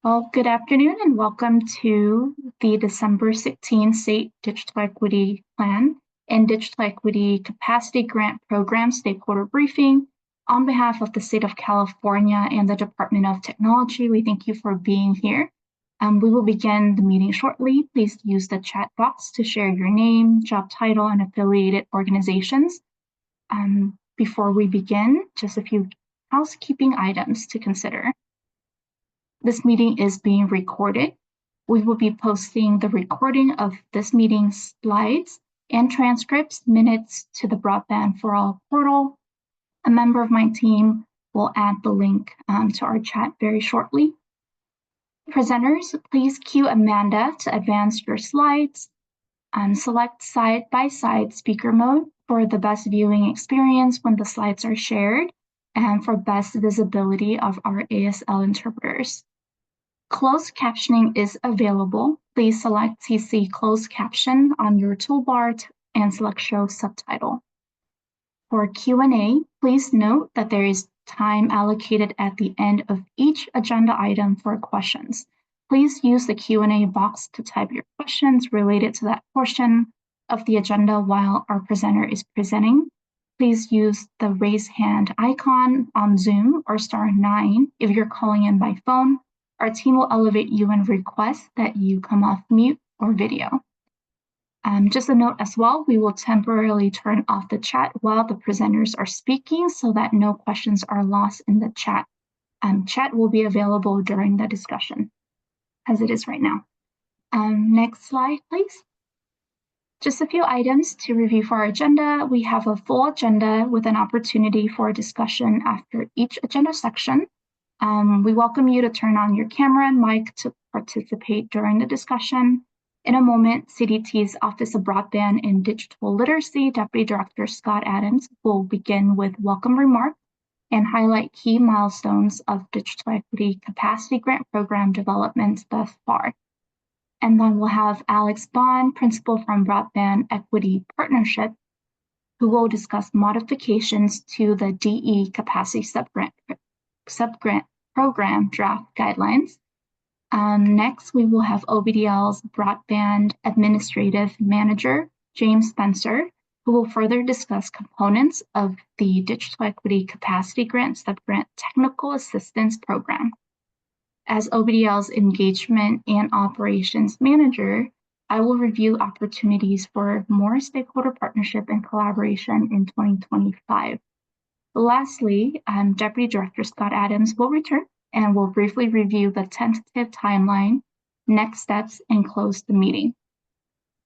Well, good afternoon and welcome to the December 16 State Digital Equity Plan and Digital Equity Capacity Grant Program Stakeholder Briefing. On behalf of the State of California and the Department of Technology, we thank you for being here. We will begin the meeting shortly. Please use the chat box to share your name, job title, and affiliated organizations. Before we begin, just a few housekeeping items to consider. This meeting is being recorded. We will be posting the recording of this meeting's slides and transcripts minutes to the Broadband for All portal. A member of my team will add the link to our chat very shortly. Presenters, please cue Amanda to advance your slides. Select side-by-side speaker mode for the best viewing experience when the slides are shared and for best visibility of our ASL interpreters. Closed captioning is available. Please select CC Closed Caption on your toolbar and select Show Subtitle. For Q&A, please note that there is time allocated at the end of each agenda item for questions. Please use the Q&A box to type your questions related to that portion of the agenda while our presenter is presenting. Please use the raise hand icon on Zoom or *9 if you're calling in by phone. Our team will elevate you and request that you come off mute or video. Just a note as well, we will temporarily turn off the chat while the presenters are speaking so that no questions are lost in the chat. Chat will be available during the discussion, as it is right now. Next slide, please. Just a few items to review for our agenda. We have a full agenda with an opportunity for a discussion after each agenda section. We welcome you to turn on your camera and mic to participate during the discussion. In a moment, CDT's Office of Broadband and Digital Literacy Deputy Director Scott Adams will begin with welcome remarks and highlight key milestones of Digital Equity Capacity Grant Program developments thus far. And then we'll have Alex Bond, Principal from Broadband Equity Partnership, who will discuss modifications to the DE Capacity Subgrant Program Draft Guidelines. Next, we will have OBDL's Broadband Administrative Manager, James Spencer, who will further discuss components of the Digital Equity Capacity Grant Subgrant Technical Assistance Program. As OBDL's Engagement and Operations Manager, I will review opportunities for more stakeholder partnership and collaboration in 2025. Lastly, Deputy Director Scott Adams will return and will briefly review the tentative timeline, next steps, and close the meeting.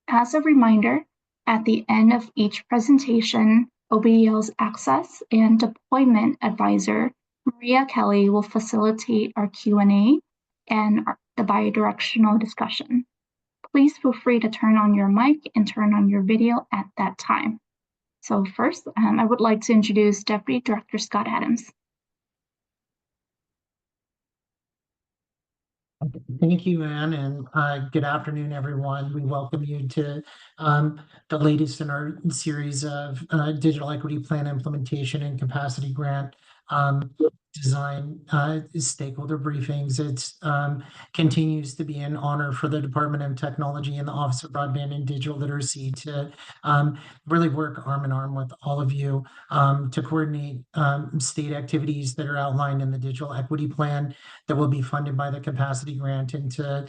As a reminder, at the end of each presentation, OBDL's Access and Deployment Advisor, Maria Kelly, will facilitate our Q&A and the bidirectional discussion. Please feel free to turn on your mic and turn on your video at that time. So first, I would like to introduce Deputy Director Scott Adams. Thank you, Anne, and good afternoon, everyone. We welcome you to the latest in our series of Digital Equity Plan Implementation and Capacity Grant Design stakeholder briefings. It continues to be an honor for the Department of Technology and the Office of Broadband and Digital Literacy to really work arm in arm with all of you to coordinate state activities that are outlined in the Digital Equity Plan that will be funded by the Capacity Grant, and to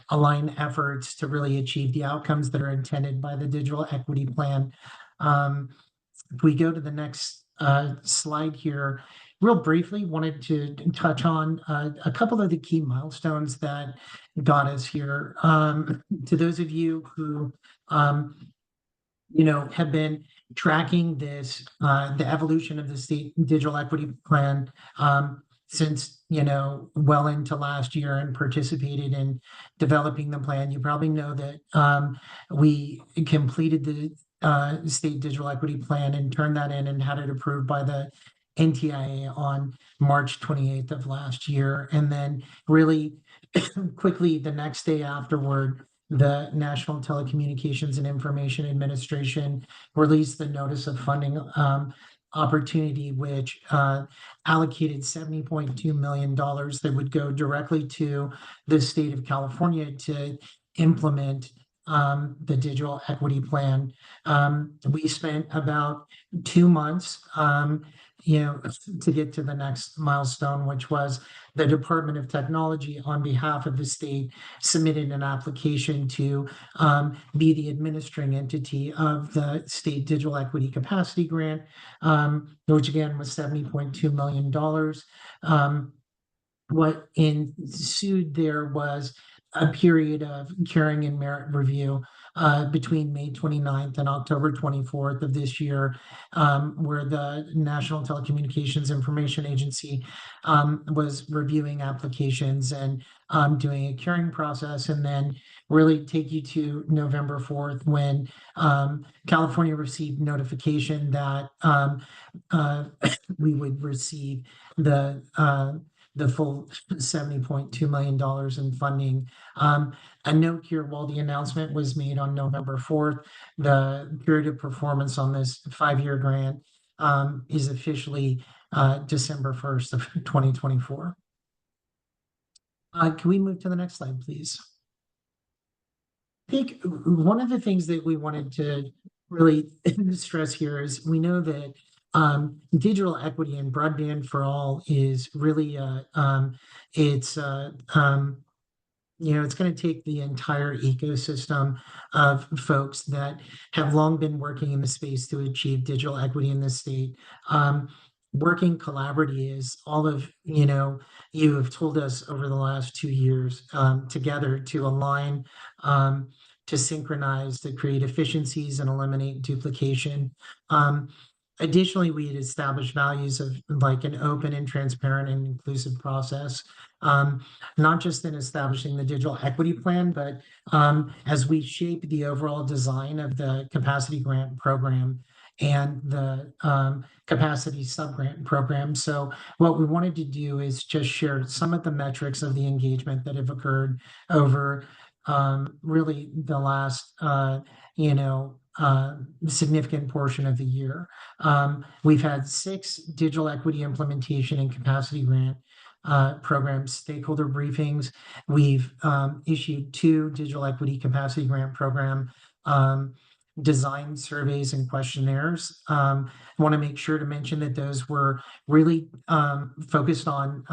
align efforts to really achieve the outcomes that are intended by the Digital Equity Plan. If we go to the next slide here, real briefly, wanted to touch on a couple of the key milestones that got us here. To those of you who have been tracking this, the evolution of the state digital equity plan since well into last year and participated in developing the plan, you probably know that we completed the state digital equity plan and turned that in and had it approved by the NTIA on March 28th of last year. And then really quickly the next day afterward, the National Telecommunications and Information Administration released the notice of funding opportunity, which allocated $70.2 million that would go directly to the state of California to implement the digital equity plan. We spent about 2 months, to get to the next milestone, which was the Department of Technology, on behalf of the state, submitted an application to be the administering entity of the state digital equity capacity grant, which again was $70.2 million. What ensued there was a period of hearing and merit review between May 29th and October 24th of this year, where the National Telecommunications Information Agency was reviewing applications and doing a hearing process, and then really take you to November 4th, when California received notification that we would receive the full $70.2 million in funding. A note here, while the announcement was made on November 4th, the period of performance on this 5-year grant is officially December 1st of 2024. Can we move to the next slide, please? I think one of the things that we wanted to really stress here is we know that digital equity and broadband for all is really it's going to take the entire ecosystem of folks that have long been working in the space to achieve digital equity in this state. Working collaboratively, is all of you have told us over the last 2 years, together to align, to synchronize, to create efficiencies and eliminate duplication. Additionally, we had established values of like an open and transparent and inclusive process, not just in establishing the digital equity plan, but as we shape the overall design of the capacity grant program and the capacity subgrant program. So what we wanted to do is just share some of the metrics of the engagement that have occurred over really the last significant portion of the year. We've had 6 digital equity implementation and capacity grant program stakeholder briefings. We've issued 2 digital equity capacity grant program design surveys and questionnaires. I want to make sure to mention that those were really focused on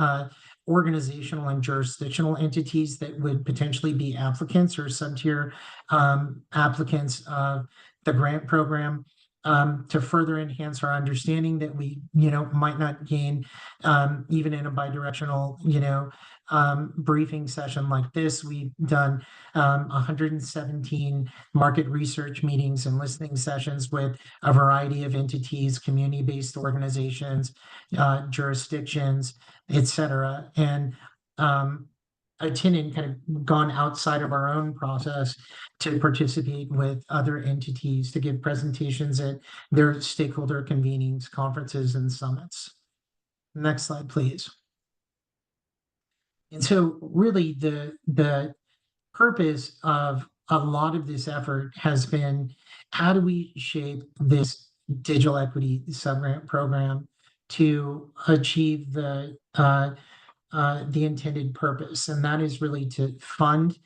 organizational and jurisdictional entities that would potentially be applicants or sub-tier applicants of the grant program, to further enhance our understanding that we might not gain even in a bidirectional briefing session like this. We've done 117 market research meetings and listening sessions with a variety of entities, community-based organizations, jurisdictions, etc. And attended, kind of gone outside of our own process to participate with other entities to give presentations at their stakeholder convenings, conferences, and summits. Next slide, please. And so really the purpose of a lot of this effort has been, how do we shape this digital equity subgrant program to achieve the intended purpose? And that is really to fund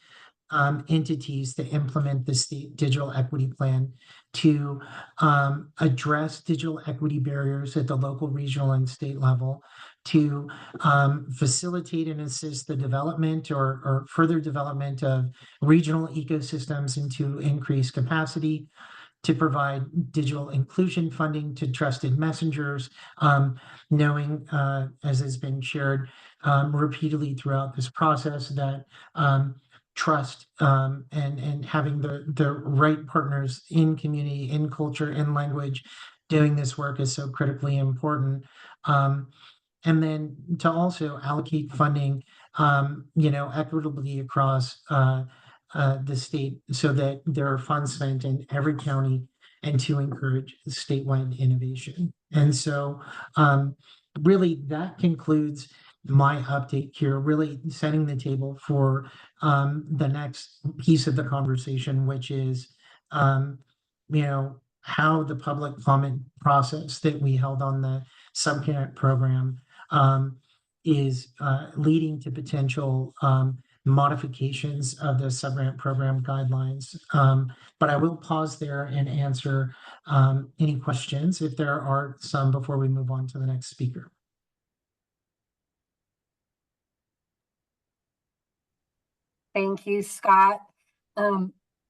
entities to implement the state digital equity plan, to address digital equity barriers at the local, regional, and state level, to facilitate and assist the development or further development of regional ecosystems and to increase capacity, to provide digital inclusion funding to trusted messengers, knowing, as has been shared repeatedly throughout this process, that trust and having the right partners in community, in culture, in language, doing this work is so critically important. And then to also allocate funding, equitably across the state, so that there are funds spent in every county, and to encourage statewide innovation. And so really that concludes my update here, really setting the table for the next piece of the conversation, which is, how the public comment process that we held on the subgrant program is leading to potential modifications of the subgrant program guidelines. But I will pause there and answer any questions if there are some before we move on to the next speaker. Thank you, Scott.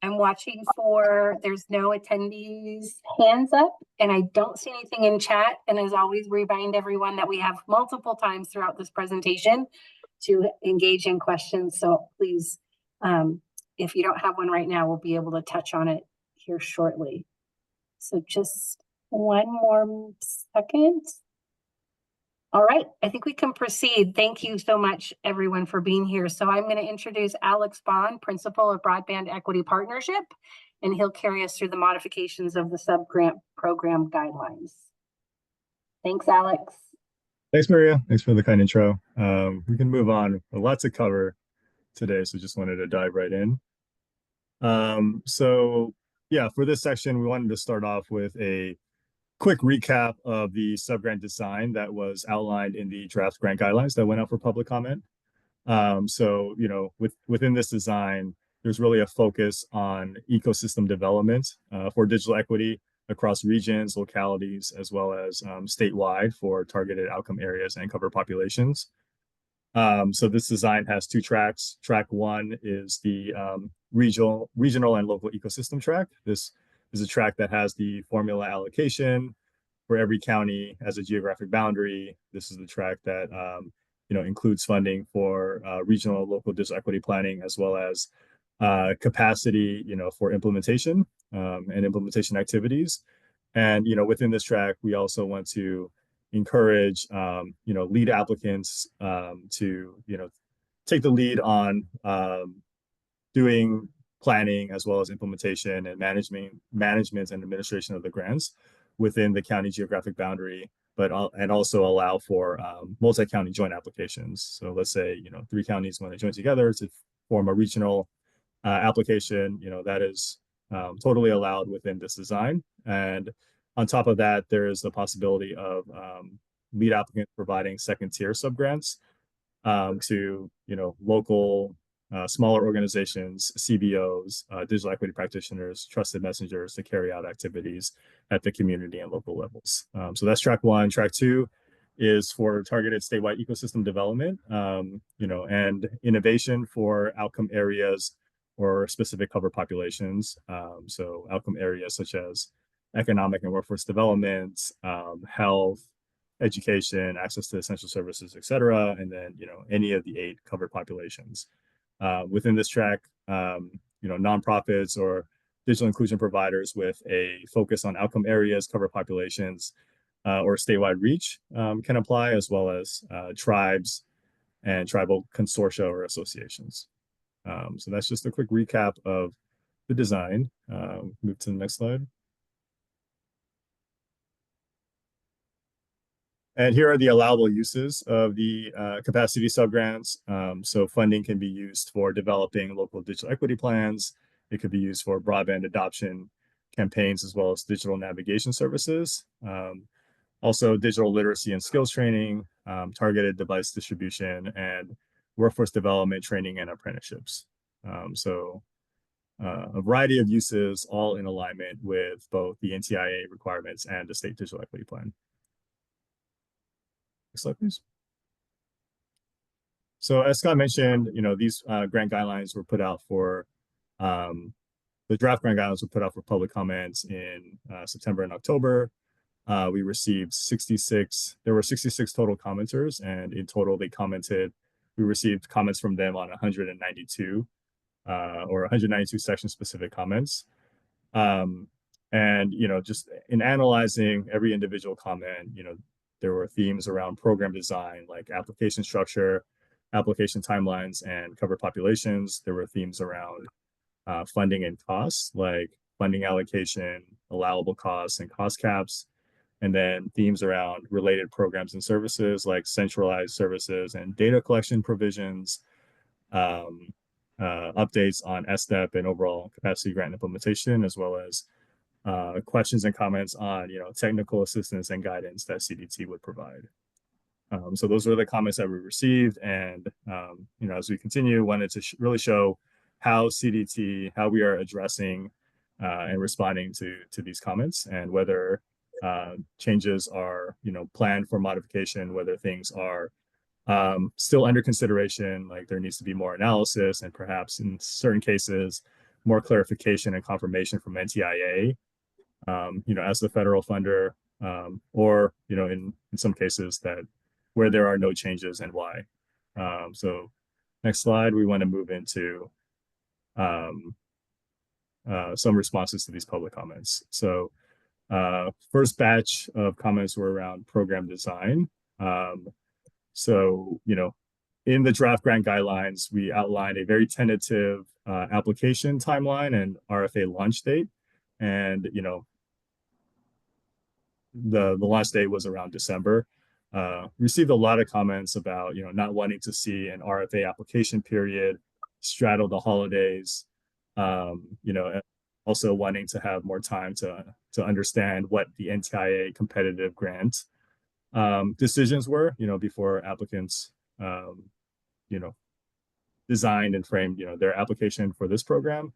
I'm watching for, there's no attendees hands up, and I don't see anything in chat. And as always, remind everyone that we have multiple times throughout this presentation to engage in questions. So please, if you don't have one right now, we'll be able to touch on it here shortly. So just one more second. All right, I think we can proceed. Thank you so much, everyone, for being here. So I'm going to introduce Alex Bond, Principal of Broadband Equity Partnership, and he'll carry us through the modifications of the sub-grant program guidelines. Thanks, Alex. Thanks, Maria. Thanks for the kind intro. We can move on. A lot to cover today, so just wanted to dive right in. So yeah, for this section, we wanted to start off with a quick recap of the subgrant design that was outlined in the draft grant guidelines that went out for public comment. So, you know, within this design, there's really a focus on ecosystem development for digital equity across regions, localities, as well as statewide for targeted outcome areas and covered populations. So this design has two tracks. Track one is the regional and local ecosystem track. This is a track that has the formula allocation for every county as a geographic boundary. This is the track that you know, includes funding for regional and local digital equity planning, as well as capacity, you know, for implementation and implementation activities. And you know, within this track, we also want to encourage you know, lead applicants to, you know, take the lead on doing planning as well as implementation and management and administration of the grants within the county geographic boundary, but and also allow for multi-county joint applications. So let's say, you know, 3 counties want to join together to form a regional application, you know, that is totally allowed within this design. And on top of that, there is the possibility of lead applicants providing second tier subgrants to, you know, local smaller organizations, CBOs, digital equity practitioners, trusted messengers to carry out activities at the community and local levels. So that's track one. Track two is for targeted statewide ecosystem development, you know, and innovation for outcome areas or specific cover populations. So outcome areas such as economic and workforce development, health, education, access to essential services, et cetera, and then, you know, any of the 8 covered populations. Within this track, you know, nonprofits or digital inclusion providers with a focus on outcome areas, covered populations, or statewide reach can apply, as well as tribes and tribal consortia or associations. So that's just a quick recap of the design. Move to the next slide. And here are the allowable uses of the capacity subgrants. So funding can be used for developing local digital equity plans. It could be used for broadband adoption campaigns, as well as digital navigation services. Also digital literacy and skills training, targeted device distribution, and workforce development training and apprenticeships. So a variety of uses, all in alignment with both the NTIA requirements and the state digital equity plan. Next slide, please. So as Scott mentioned, you know, these grant guidelines were put out for, the draft grant guidelines were put out for public comments in September and October. We received 66, there were 66 total commenters, and in total they commented, we received comments from them on 192 or 192 section specific comments. And, you know, just in analyzing every individual comment, you know, there were themes around program design, like application structure, application timelines, and covered populations. There were themes around funding and costs, like funding allocation, allowable costs, and cost caps. And then themes around related programs and services, like centralized services and data collection provisions, updates on STEP and overall capacity grant implementation, as well as questions and comments on, technical assistance and guidance that CDT would provide. So those were the comments that we received. And, as we continue, wanted to really show how how we are addressing and responding to these comments, and whether changes are, planned for modification, whether things are still under consideration, like there needs to be more analysis and perhaps in certain cases, more clarification and confirmation from NTIA, as the federal funder, or, in some cases where there are no changes and why. So next slide, we want to move into some responses to these public comments. So first batch of comments were around program design. So, in the draft grant guidelines, we outlined a very tentative application timeline and RFA launch date. And, the launch date was around December. Received a lot of comments about, not wanting to see an RFA application period straddle the holidays, also wanting to have more time to understand what the NTIA competitive grant decisions were, before applicants, designed and framed, their application for this program.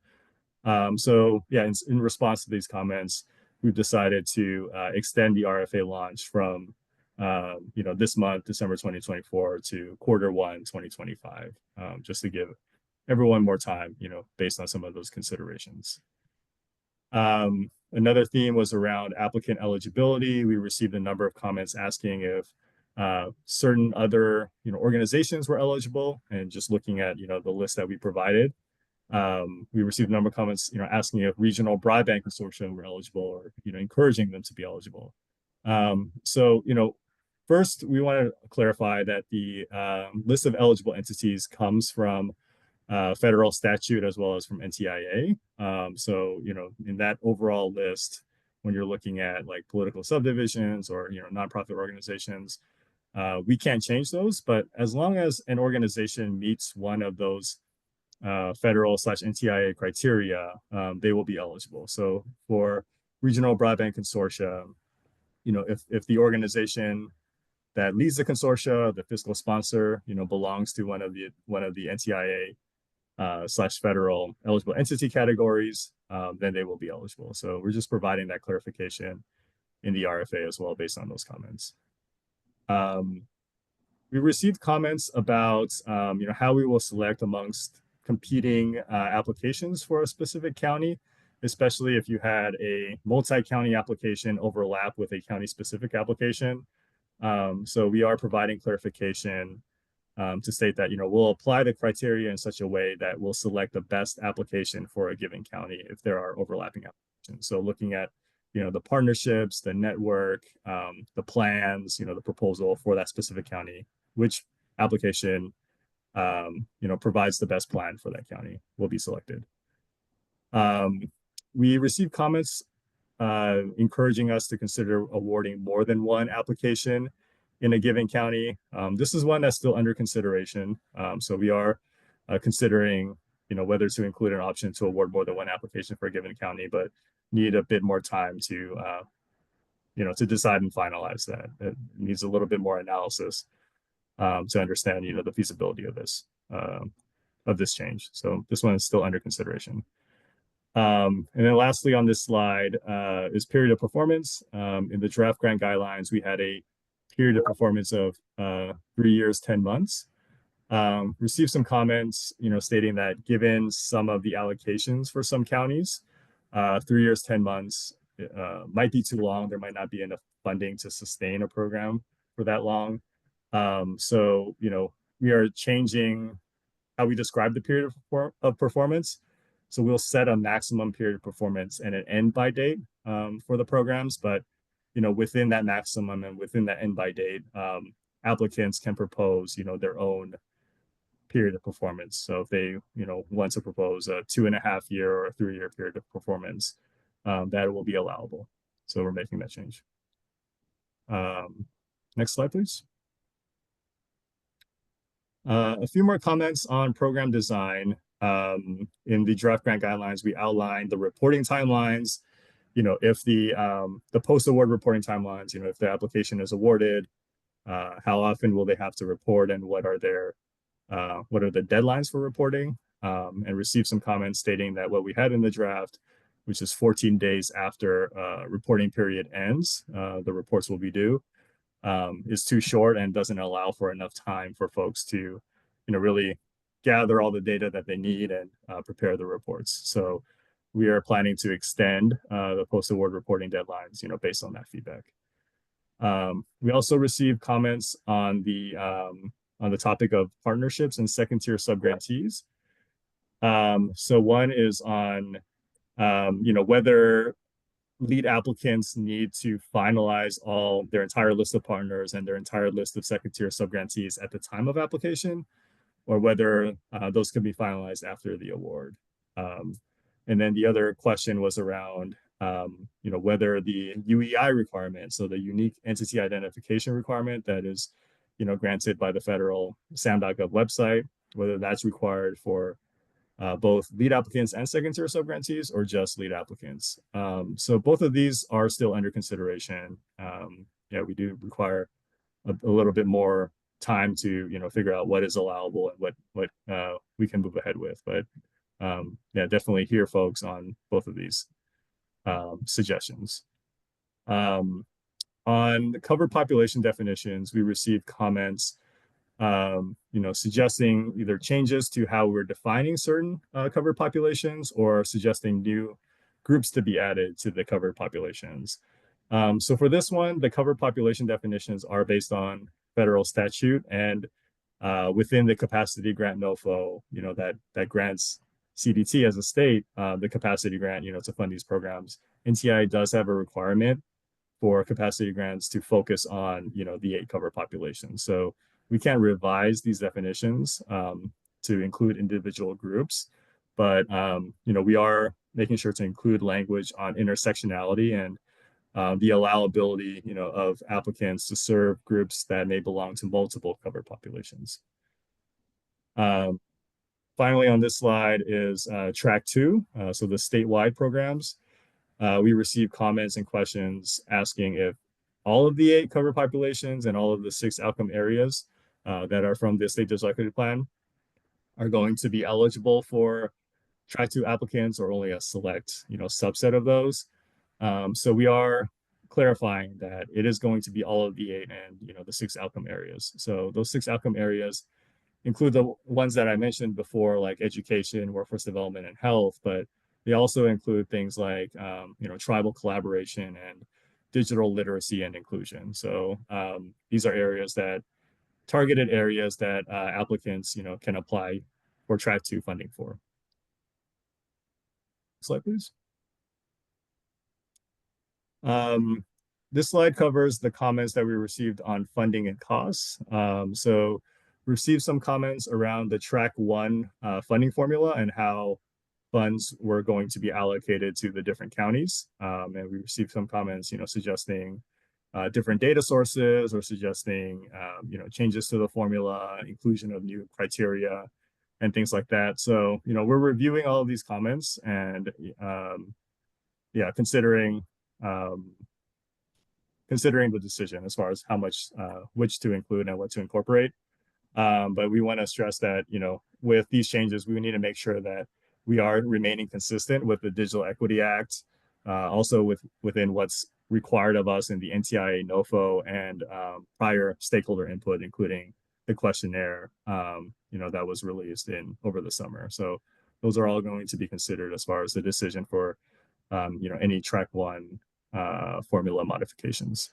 So yeah, in response to these comments, we've decided to extend the RFA launch from, this month, December 2024, to Q1 2025, just to give everyone more time, based on some of those considerations. Another theme was around applicant eligibility. We received a number of comments asking if certain other organizations were eligible, and just looking at the list that we provided. We received a number of comments asking if regional broadband consortia were eligible, or encouraging them to be eligible. So first we want to clarify that the list of eligible entities comes from federal statute as well as from NTIA. So, in that overall list, when you're looking at like political subdivisions or, nonprofit organizations, we can't change those, but as long as an organization meets one of those federal/NTIA criteria, they will be eligible. So for regional broadband consortia, if the organization that leads the consortia, the fiscal sponsor, belongs to one of the NTIA /federal eligible entity categories, then they will be eligible. So we're just providing that clarification in the RFA as well, based on those comments. We received comments about, how we will select amongst competing applications for a specific county, especially if you had a multi-county application overlap with a county-specific application. So we are providing clarification to state that, we'll apply the criteria in such a way that we'll select the best application for a given county if there are overlapping applications. So looking at, the partnerships, the network, the plans, the proposal for that specific county, which application, provides the best plan for that county will be selected. We received comments encouraging us to consider awarding more than one application in a given county. This is one that's still under consideration. So we are considering, whether to include an option to award more than one application for a given county, but need a bit more time to, to decide and finalize that. It needs a little bit more analysis to understand, the feasibility of this change. So this one is still under consideration. And then lastly on this slide is period of performance. In the draft grant guidelines, we had a period of performance of 3 years, 10 months. Received some comments, stating that given some of the allocations for some counties, 3 years, 10 months might be too long. There might not be enough funding to sustain a program for that long. So, we are changing how we describe the period of performance. So we'll set a maximum period of performance and an end by date for the programs, but within that maximum and within that end by date, applicants can propose, their own period of performance. So if they, want to propose a 2.5 year or a 3 year period of performance, that will be allowable. So we're making that change. Next slide, please. A few more comments on program design. In the draft grant guidelines, we outlined the reporting timelines if the post-award reporting timelines, if the application is awarded, how often will they have to report, and what are the deadlines for reporting, and receive some comments stating that what we had in the draft, which is 14 days after reporting period ends, the reports will be due, is too short and doesn't allow for enough time for folks to, really gather all the data that they need and prepare the reports. So we are planning to extend the post-award reporting deadlines, based on that feedback. We also received comments on the topic of partnerships and second-tier subgrantees. So one is on, whether lead applicants need to finalize their entire list of partners and their entire list of second-tier subgrantees at the time of application, or whether those can be finalized after the award. And then the other question was around, whether the UEI requirement, so the unique entity identification requirement that is, granted by the federal SAM.gov website, whether that's required for both lead applicants and second-tier subgrantees, or just lead applicants. So both of these are still under consideration. We do require a little bit more time to figure out what is allowable and what we can move ahead with. But definitely hear folks on both of these suggestions. On the covered population definitions, we received comments suggesting either changes to how we're defining certain covered populations, or suggesting new groups to be added to the covered populations. So for this one, the covered population definitions are based on federal statute, and within the capacity grant NOFO, that grants CDT as a state the capacity grant, to fund these programs. NTI does have a requirement for capacity grants to focus on, the 8 covered populations. So we can't revise these definitions to include individual groups, but we are making sure to include language on intersectionality and the allowability, of applicants to serve groups that may belong to multiple covered populations. Finally, on this slide is track 2, so the statewide programs. We received comments and questions asking if all of the 8 covered populations and all of the 6 outcome areas that are from the State Digital Equity Plan are going to be eligible for track 2 applicants, or only a select, subset of those. So we are clarifying that it is going to be all of the 8 and, the 6 outcome areas. So those 6 outcome areas include the ones that I mentioned before, like education, workforce development, and health, but they also include things like, tribal collaboration and digital literacy and inclusion. So these are targeted areas that applicants, can apply for track 2 funding for. Slide, please. This slide covers the comments that we received on funding and costs. So we received some comments around the track 1 funding formula and how funds were going to be allocated to the different counties. And we received some comments, suggesting different data sources, or suggesting, changes to the formula, inclusion of new criteria, and things like that. So, we're reviewing all of these comments and, considering the decision as far as how much, which to include and what to incorporate. But we want to stress that, with these changes, we need to make sure that we are remaining consistent with the Digital Equity Act, also within what's required of us in the NTIA NOFO and prior stakeholder input, including the questionnaire, that was released over the summer. So those are all going to be considered as far as the decision for, any track 1 formula modifications.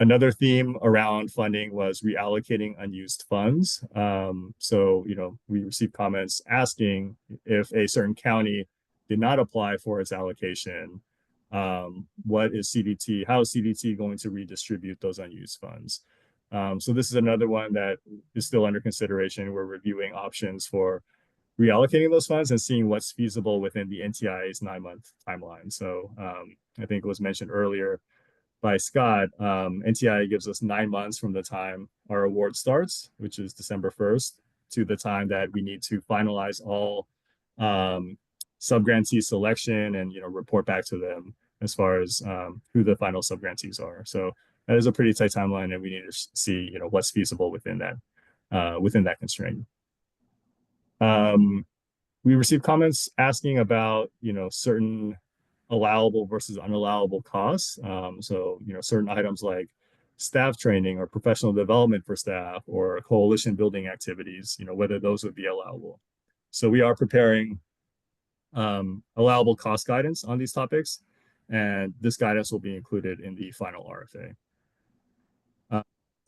Another theme around funding was reallocating unused funds. So, we received comments asking if a certain county did not apply for its allocation, how is CDT going to redistribute those unused funds? So this is another one that is still under consideration. We're reviewing options for reallocating those funds and seeing what's feasible within the NTIA's 9-month timeline. So I think it was mentioned earlier by Scott, NTIA gives us 9 months from the time our award starts, which is December 1st, to the time that we need to finalize all subgrantee selection and, report back to them as far as who the final subgrantees are. So that is a pretty tight timeline, and we need to see, what's feasible within that constraint. We received comments asking about, certain allowable versus unallowable costs. So, certain items like staff training or professional development for staff or coalition building activities, whether those would be allowable. So we are preparing allowable cost guidance on these topics, and this guidance will be included in the final RFA.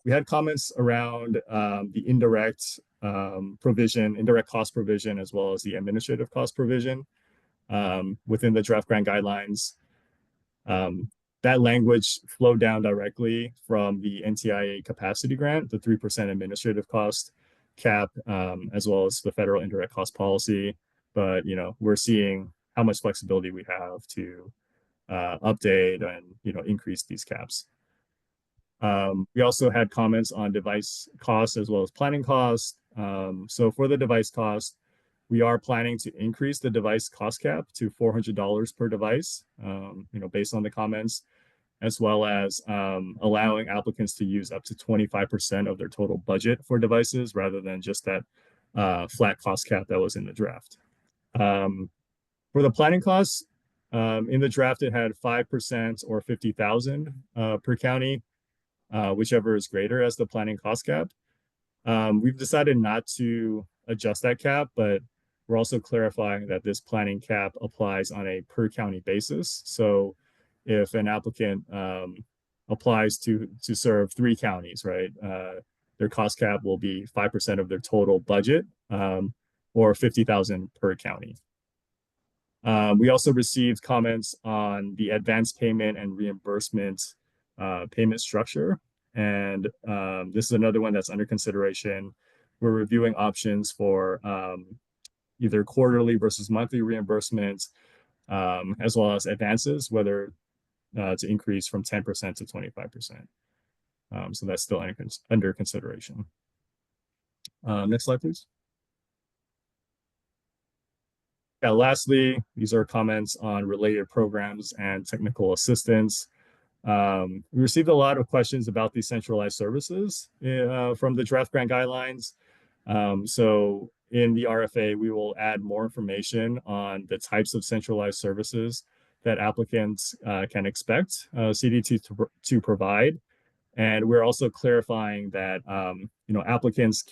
We had comments around the indirect cost provision, as well as the administrative cost provision within the draft grant guidelines. That language flowed down directly from the NTIA capacity grant, the 3% administrative cost cap, as well as the federal indirect cost policy. But, we're seeing how much flexibility we have to update and, increase these caps. We also had comments on device costs as well as planning costs. So for the device cost, we are planning to increase the device cost cap to $400 per device, based on the comments, as well as allowing applicants to use up to 25% of their total budget for devices rather than just that flat cost cap that was in the draft. For the planning costs, in the draft, it had 5% or 50,000 per county, whichever is greater as the planning cost cap. We've decided not to adjust that cap, but we're also clarifying that this planning cap applies on a per county basis. So if an applicant applies to serve 3 counties, right, their cost cap will be 5% of their total budget, or 50,000 per county. We also received comments on the advance payment and reimbursement payment structure. And this is another one that's under consideration. We're reviewing options for either quarterly versus monthly reimbursements, as well as advances, whether to increase from 10% to 25%. So that's still under consideration. Next slide, please. Yeah, lastly, these are comments on related programs and technical assistance. We received a lot of questions about the centralized services from the draft grant guidelines. So in the RFA, we will add more information on the types of centralized services that applicants can expect CDT to provide. And we're also clarifying that applicants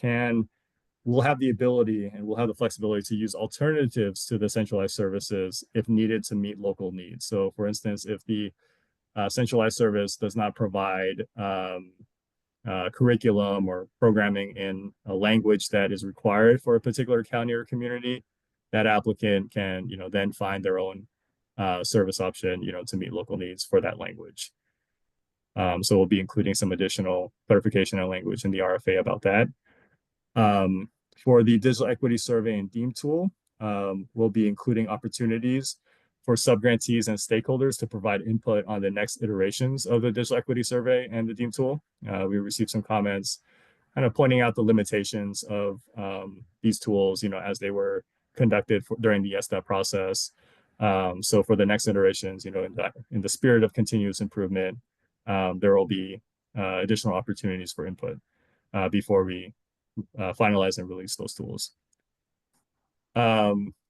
will have the ability and will have the flexibility to use alternatives to the centralized services if needed to meet local needs. So for instance, if the centralized service does not provide curriculum or programming in a language that is required for a particular county or community, that applicant can, then find their own service option, to meet local needs for that language. So we'll be including some additional clarification and language in the RFA about that. For the digital equity survey and DEEM tool, we'll be including opportunities for subgrantees and stakeholders to provide input on the next iterations of the digital equity survey and the DEEM tool. We received some comments kind of pointing out the limitations of these tools, as they were conducted during the SDEP process. So for the next iterations, in the spirit of continuous improvement, there will be additional opportunities for input before we finalize and release those tools.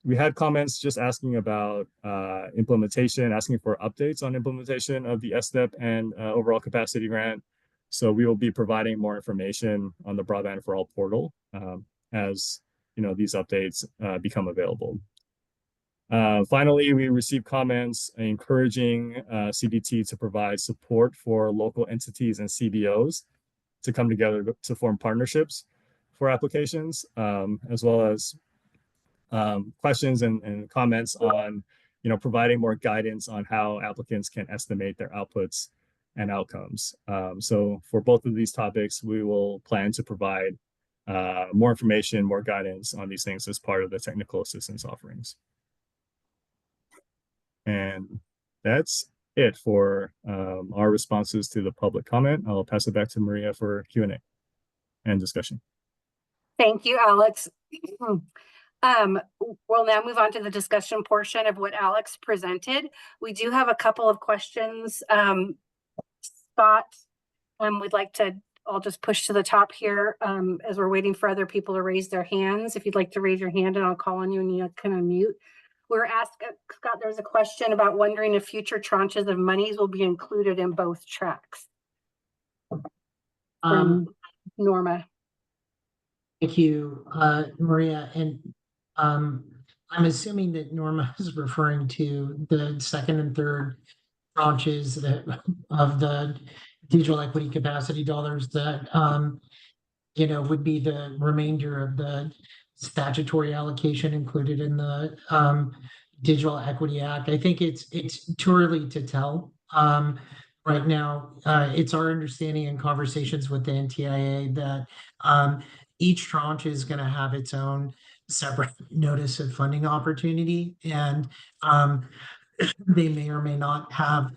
We had comments just asking about implementation, asking for updates on implementation of the SDEP and overall capacity grant. So we will be providing more information on the Broadband for All portal as these updates become available. Finally, we received comments encouraging CDT to provide support for local entities and CBOs to come together to form partnerships for applications, as well as questions and comments on, providing more guidance on how applicants can estimate their outputs and outcomes. So for both of these topics, we will plan to provide more information, more guidance on these things as part of the technical assistance offerings. And that's it for our responses to the public comment. I'll pass it back to Maria for Q&A and discussion. Thank you, Alex. We'll now move on to the discussion portion of what Alex presented. We do have a couple of questions. Scott, we'd like to, I'll just push to the top here as we're waiting for other people to raise their hands. If you'd like to raise your hand and I'll call on you and you can unmute. We're asking, Scott, there's a question about wondering if future tranches of monies will be included in both tracks. Norma. Thank you, Maria. And I'm assuming that Norma is referring to the second and third tranches of the digital equity capacity dollars that would be the remainder of the statutory allocation included in the Digital Equity Act. I think it's too early to tell. Right now, it's our understanding in conversations with the NTIA that each tranche is going to have its own separate notice of funding opportunity, and they may or may not have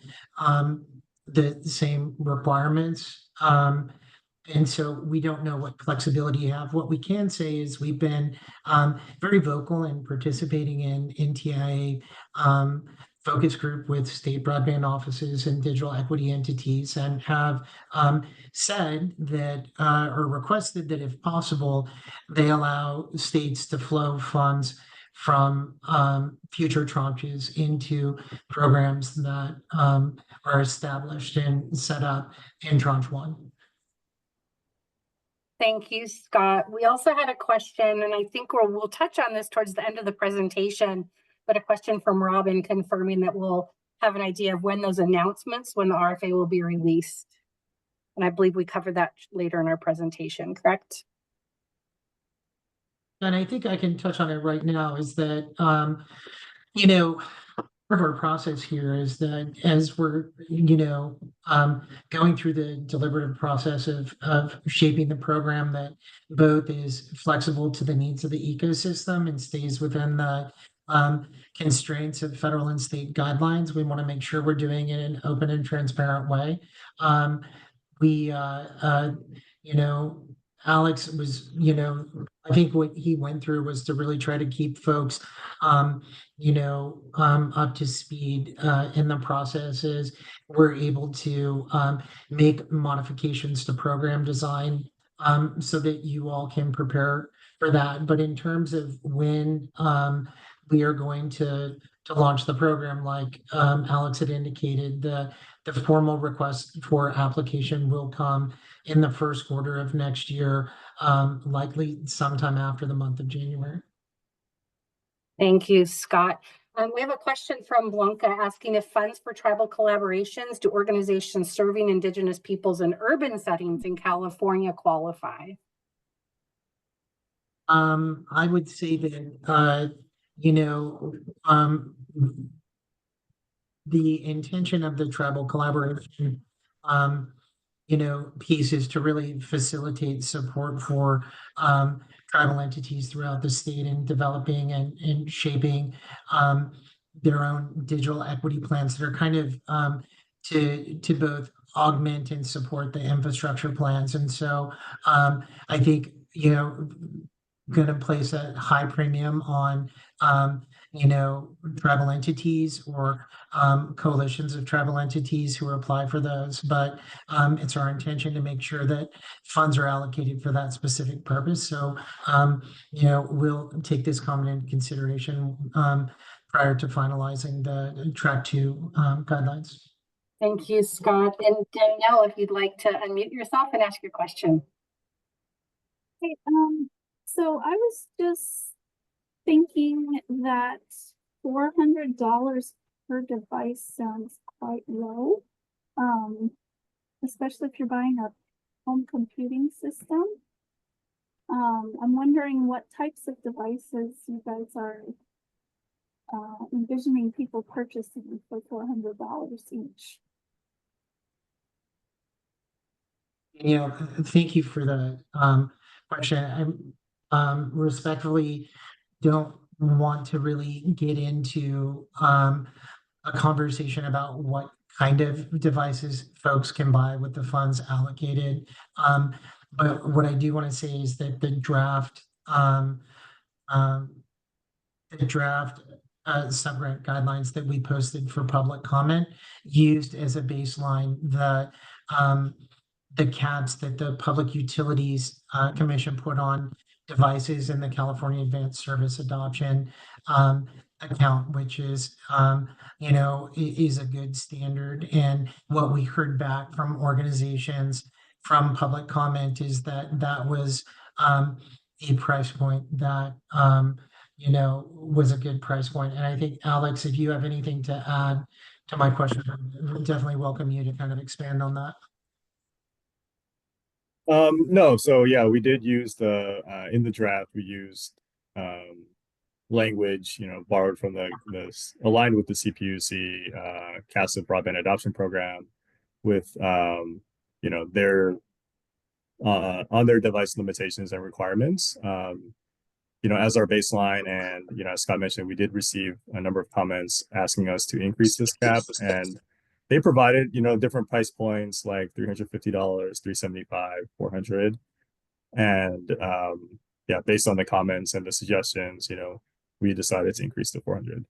the same requirements. And so we don't know what flexibility you have. What we can say is we've been very vocal in participating in NTIA focus group with state broadband offices and digital equity entities, and have said that or requested that if possible, they allow states to flow funds from future tranches into programs that are established and set up in tranche one. Thank you, Scott. We also had a question, and I think we'll touch on this towards the end of the presentation, but a question from Robin confirming that we'll have an idea of when those announcements, when the RFA will be released. And I believe we covered that later in our presentation, correct? And I think I can touch on it right now, is that, part of our process here is that as we're, going through the deliberative process of shaping the program that both is flexible to the needs of the ecosystem and stays within the constraints of federal and state guidelines, we want to make sure we're doing it in an open and transparent way. Alex was, I think what he went through was to really try to keep folks, up to speed in the processes. We're able to make modifications to program design so that you all can prepare for that. But in terms of when we are going to launch the program, like Alex had indicated, the formal request for application will come in the first quarter of next year, likely sometime after the month of January. Thank you, Scott. We have a question from Blanca asking if funds for tribal collaborations to organizations serving Indigenous peoples in urban settings in California qualify. I would say that, the intention of the tribal collaboration, piece is to really facilitate support for tribal entities throughout the state in developing and shaping their own digital equity plans that are kind of to both augment and support the infrastructure plans. And so I think, going to place a high premium on tribal entities or coalitions of tribal entities who apply for those. But it's our intention to make sure that funds are allocated for that specific purpose. So, we'll take this comment into consideration prior to finalizing the Track 2 guidelines. Thank you, Scott. And Danielle, if you'd like to unmute yourself and ask your question. Hey, so I was just thinking that $400 per device sounds quite low, especially if you're buying a home computing system. I'm wondering what types of devices you guys are envisioning people purchasing for $400 each. Thank you for the question. I respectfully don't want to really get into a conversation about what kind of devices folks can buy with the funds allocated. But what I do want to say is that the draft the draft subgrant guidelines that we posted for public comment used as a baseline the caps that the Public Utilities Commission put on devices in the California Advanced Service Adoption account, which is is a good standard. And what we heard back from organizations from public comment is that that was a price point that was a good price point. And I think, Alex, if you have anything to add to my question, I would definitely welcome you to kind of expand on that. No, so yeah, we did use in the draft, we used language, borrowed from aligned with the CPUC CASA broadband adoption program with their on their device limitations and requirements. As our baseline, and as Scott mentioned, we did receive a number of comments asking us to increase this cap, and they provided different price points like $350, $375, $400, and based on the comments and the suggestions, we decided to increase to 400.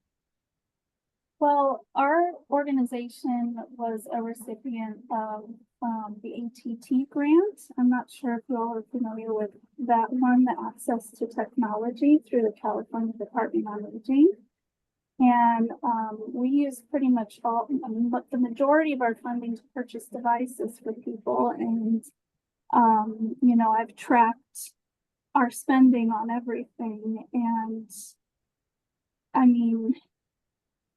Well, our organization was a recipient of the ATT grant. I'm not sure if you all are familiar with that one, the Access to Technology through the California Department on Aging. And we use pretty much but the majority of our funding to purchase devices for people. And, I've tracked our spending on everything. And I mean,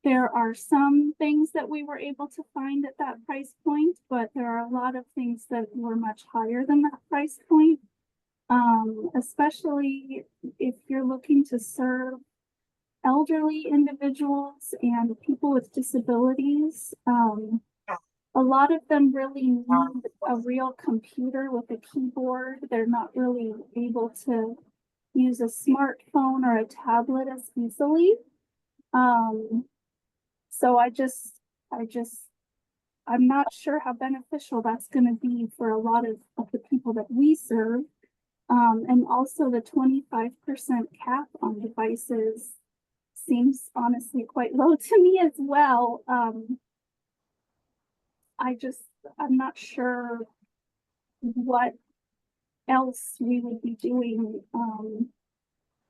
there are some things that we were able to find at that price point, but there are a lot of things that were much higher than that price point. Especially if you're looking to serve elderly individuals and people with disabilities. A lot of them really need a real computer with a keyboard. They're not really able to use a smartphone or a tablet as easily. So I'm not sure how beneficial that's going to be for a lot of the people that we serve. And also the 25% cap on devices seems honestly quite low to me as well. I'm not sure what else we would be doing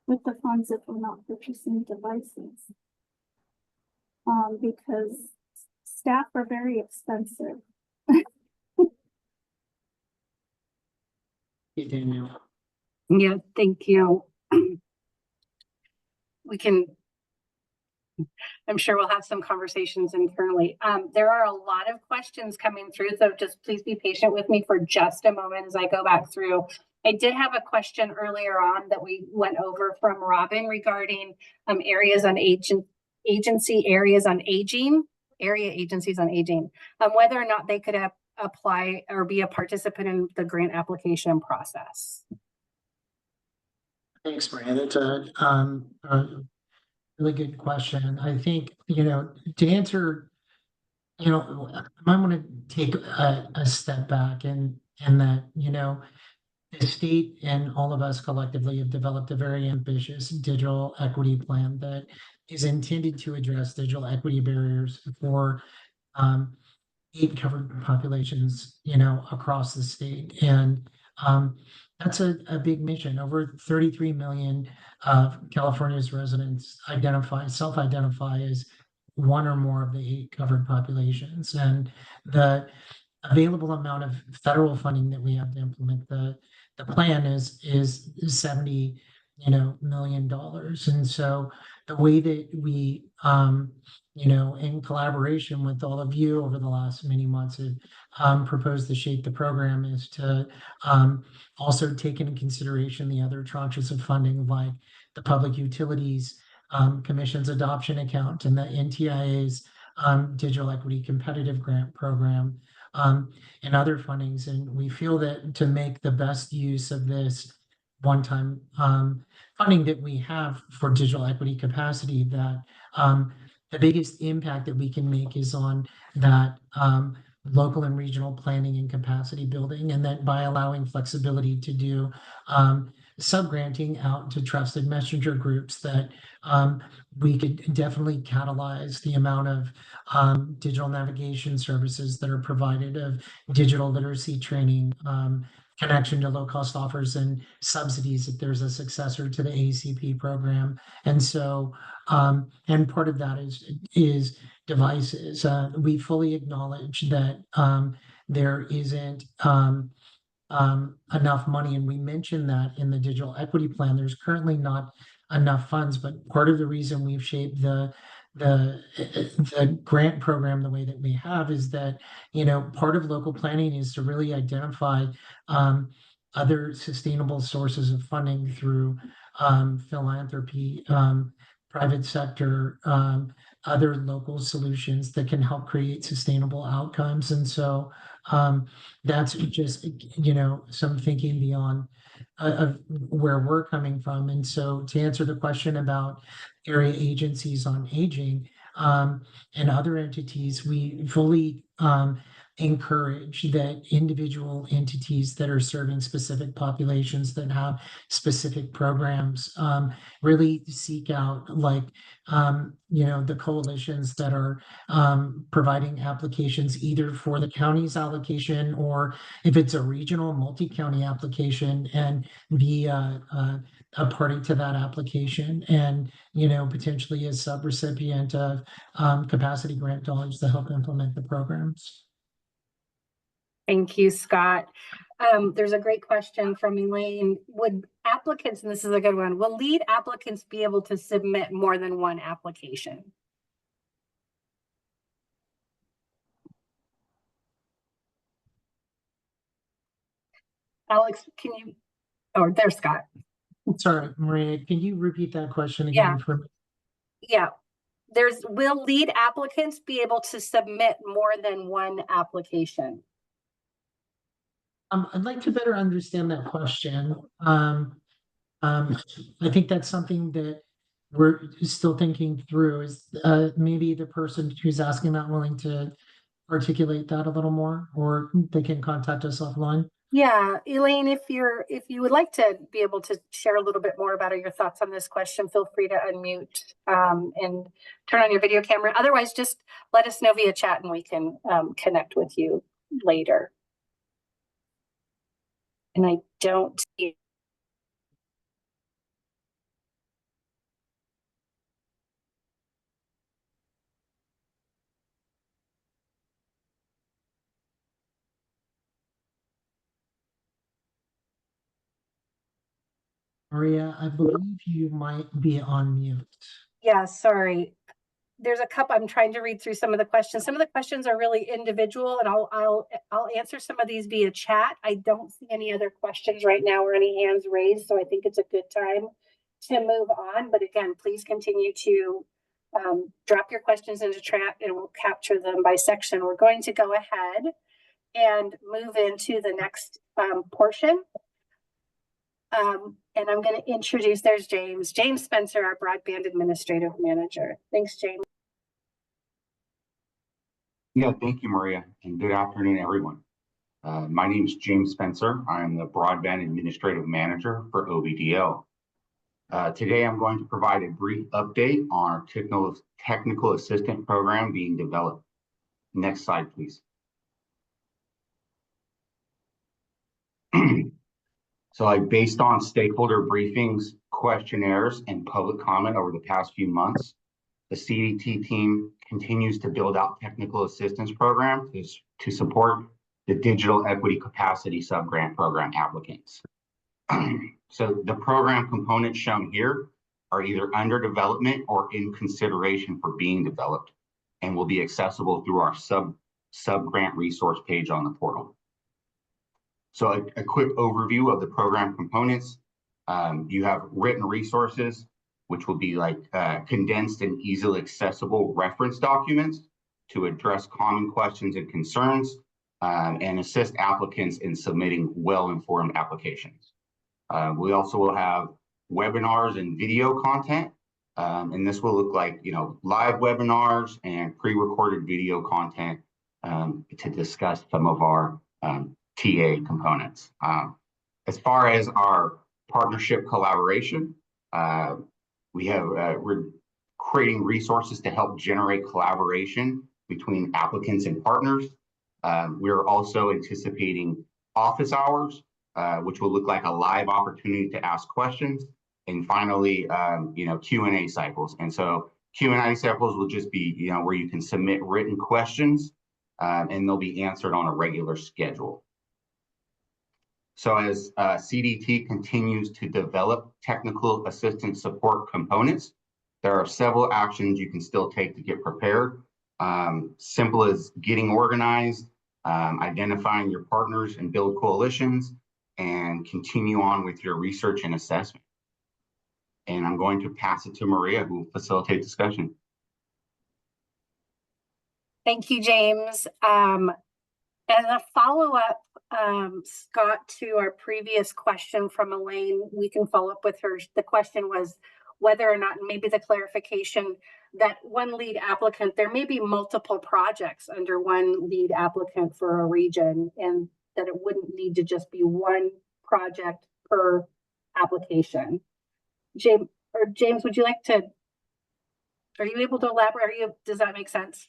with the funds if we're not purchasing devices. Because staff are very expensive. Hey, Daniel. Yeah, thank you. I'm sure we'll have some conversations internally. There are a lot of questions coming through, so just please be patient with me for just a moment as I go back through. I did have a question earlier on that we went over from Robin regarding areas on areas on aging, area agencies on aging, whether or not they could apply or be a participant in the grant application process. Thanks, Maria. That's a really good question. I think, to answer, I might want to take a step back and that, the state and all of us collectively have developed a very ambitious digital equity plan that is intended to address digital equity barriers for 8 covered populations, across the state. And that's a big mission. Over 33 million of California's residents self-identify as one or more of the 8 covered populations. And the available amount of federal funding that we have to implement the plan is $70 million. And so the way that we in collaboration with all of you over the last many months have proposed to shape the program is to also take into consideration the other tranches of funding, like the Public Utilities Commission's adoption account and the NTIA's Digital Equity Competitive Grant Program, and other fundings. And we feel that to make the best use of this one-time funding that we have for digital equity capacity, that the biggest impact that we can make is on that local and regional planning and capacity building, and that by allowing flexibility to do subgranting out to trusted messenger groups that we could definitely catalyze the amount of digital navigation services that are provided, of digital literacy training, connection to low-cost offers and subsidies if there's a successor to the ACP program. And so, and part of that is devices. We fully acknowledge that there isn't enough money, and we mentioned that in the digital equity plan. There's currently not enough funds, but part of the reason we've shaped the grant program the way that we have is that, part of local planning is to really identify other sustainable sources of funding through philanthropy, private sector, other local solutions that can help create sustainable outcomes. And so that's just, some thinking beyond of where we're coming from. And so to answer the question about area agencies on aging and other entities, we fully encourage that individual entities that are serving specific populations that have specific programs really seek out, like, the coalitions that are providing applications either for the county's allocation, or if it's a regional multi-county application, and be a party to that application, and potentially a subrecipient of capacity grant dollars to help implement the programs. Thank you, Scott. There's a great question from Elaine. Would applicants, and this is a good one, will lead applicants be able to submit more than one application? Alex, can you, oh, there's Scott. Sorry, Maria, can you repeat that question Yeah. again for me? Yeah. Will lead applicants be able to submit more than one application? I'd like to better understand that question. I think that's something that we're still thinking through. Is maybe the person who's asking that willing to articulate that a little more, or they can contact us offline? Yeah, Elaine, if you would like to be able to share a little bit more about your thoughts on this question, feel free to unmute and turn on your video camera. Otherwise, just let us know via chat and we can connect with you later. And I don't see. Maria, I believe you might be on mute. Yeah, sorry. There's a couple, I'm trying to read through some of the questions. Some of the questions are really individual, and I'll answer some of these via chat. I don't see any other questions right now or any hands raised, so I think it's a good time to move on. But again, please continue to drop your questions into chat and we'll capture them by section. We're going to go ahead and move into the next portion. And I'm going to introduce, there's James Spencer, our Broadband Administrative Manager. Thanks, James. Yeah, thank you, Maria, and good afternoon, everyone. My name is James Spencer. I'm the Broadband Administrative Manager for OBDL. Today, I'm going to provide a brief update on our technical assistant program being developed. Next slide, please. So based on stakeholder briefings, questionnaires, and public comment over the past few months, the CDT team continues to build out technical assistance program to support the digital equity capacity subgrant program applicants. So the program components shown here are either under development or in consideration for being developed and will be accessible through our subgrant resource page on the portal. So a quick overview of the program components. You have written resources, which will be like condensed and easily accessible reference documents to address common questions and concerns and assist applicants in submitting well-informed applications. We also will have webinars and video content, and this will look like, live webinars and pre-recorded video content to discuss some of our TA components. As far as our partnership collaboration. We're creating resources to help generate collaboration between applicants and partners. We're also anticipating office hours, which will look like a live opportunity to ask questions. And finally, Q&A cycles. And so Q&A cycles will just be, where you can submit written questions and they'll be answered on a regular schedule. So as CDT continues to develop technical assistance support components, there are several actions you can still take to get prepared. Simple as getting organized, identifying your partners and build coalitions, and continue on with your research and assessment. And I'm going to pass it to Maria, who will facilitate discussion. Thank you, James. As a follow-up, Scott, to our previous question from Elaine, we can follow up with her. The question was whether or not, maybe the clarification, that one lead applicant, there may be multiple projects under one lead applicant for a region, and that it wouldn't need to just be one project per application. James, would you like to, are you able to elaborate? Does that make sense?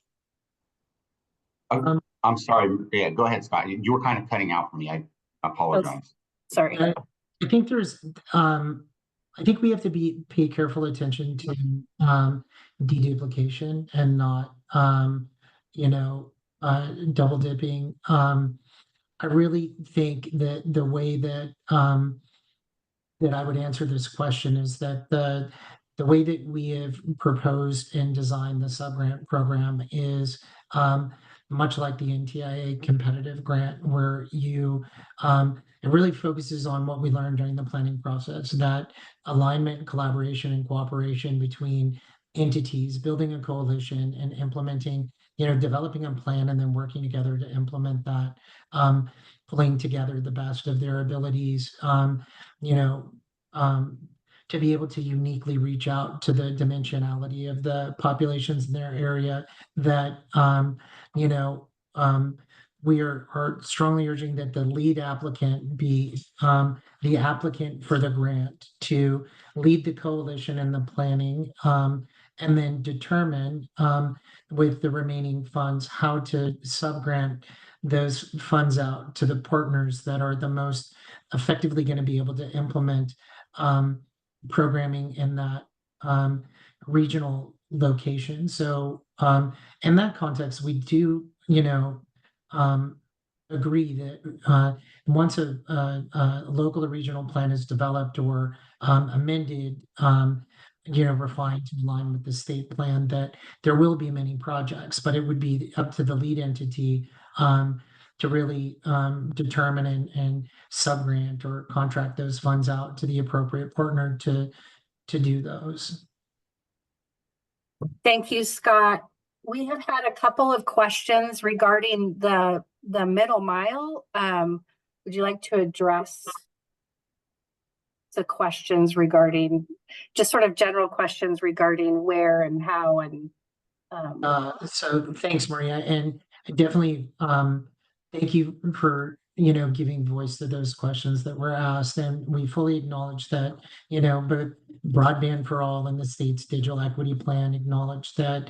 I'm sorry. Yeah, go ahead, Scott. You were kind of cutting out for me. I apologize. Sorry. I think there's, I think we have to pay careful attention to deduplication and not, double dipping. I really think that the way that that I would answer this question is that the way that we have proposed and designed the sub-grant program is much like the NTIA competitive grant, where it really focuses on what we learned during the planning process, that alignment, collaboration, and cooperation between entities, building a coalition and implementing, developing a plan and then working together to implement that, pulling together the best of their abilities, to be able to uniquely reach out to the dimensionality of the populations in their area, that, we are strongly urging that the lead applicant be the applicant for the grant to lead the coalition in the planning, and then determine with the remaining funds how to sub-grant those funds out to the partners that are the most effectively going to be able to implement programming in that regional location. So in that context, we do, agree that once a local or regional plan is developed or amended, refined to align with the state plan, that there will be many projects, but it would be up to the lead entity to really determine and sub-grant or contract those funds out to the appropriate partner to do those. Thank you, Scott. We have had a couple of questions regarding the middle mile. Would you like to address the questions regarding, just sort of general questions regarding where and how and so thanks, Maria, and definitely thank you for giving voice to those questions that were asked, and we fully acknowledge that both Broadband for All and the state's digital equity plan acknowledge that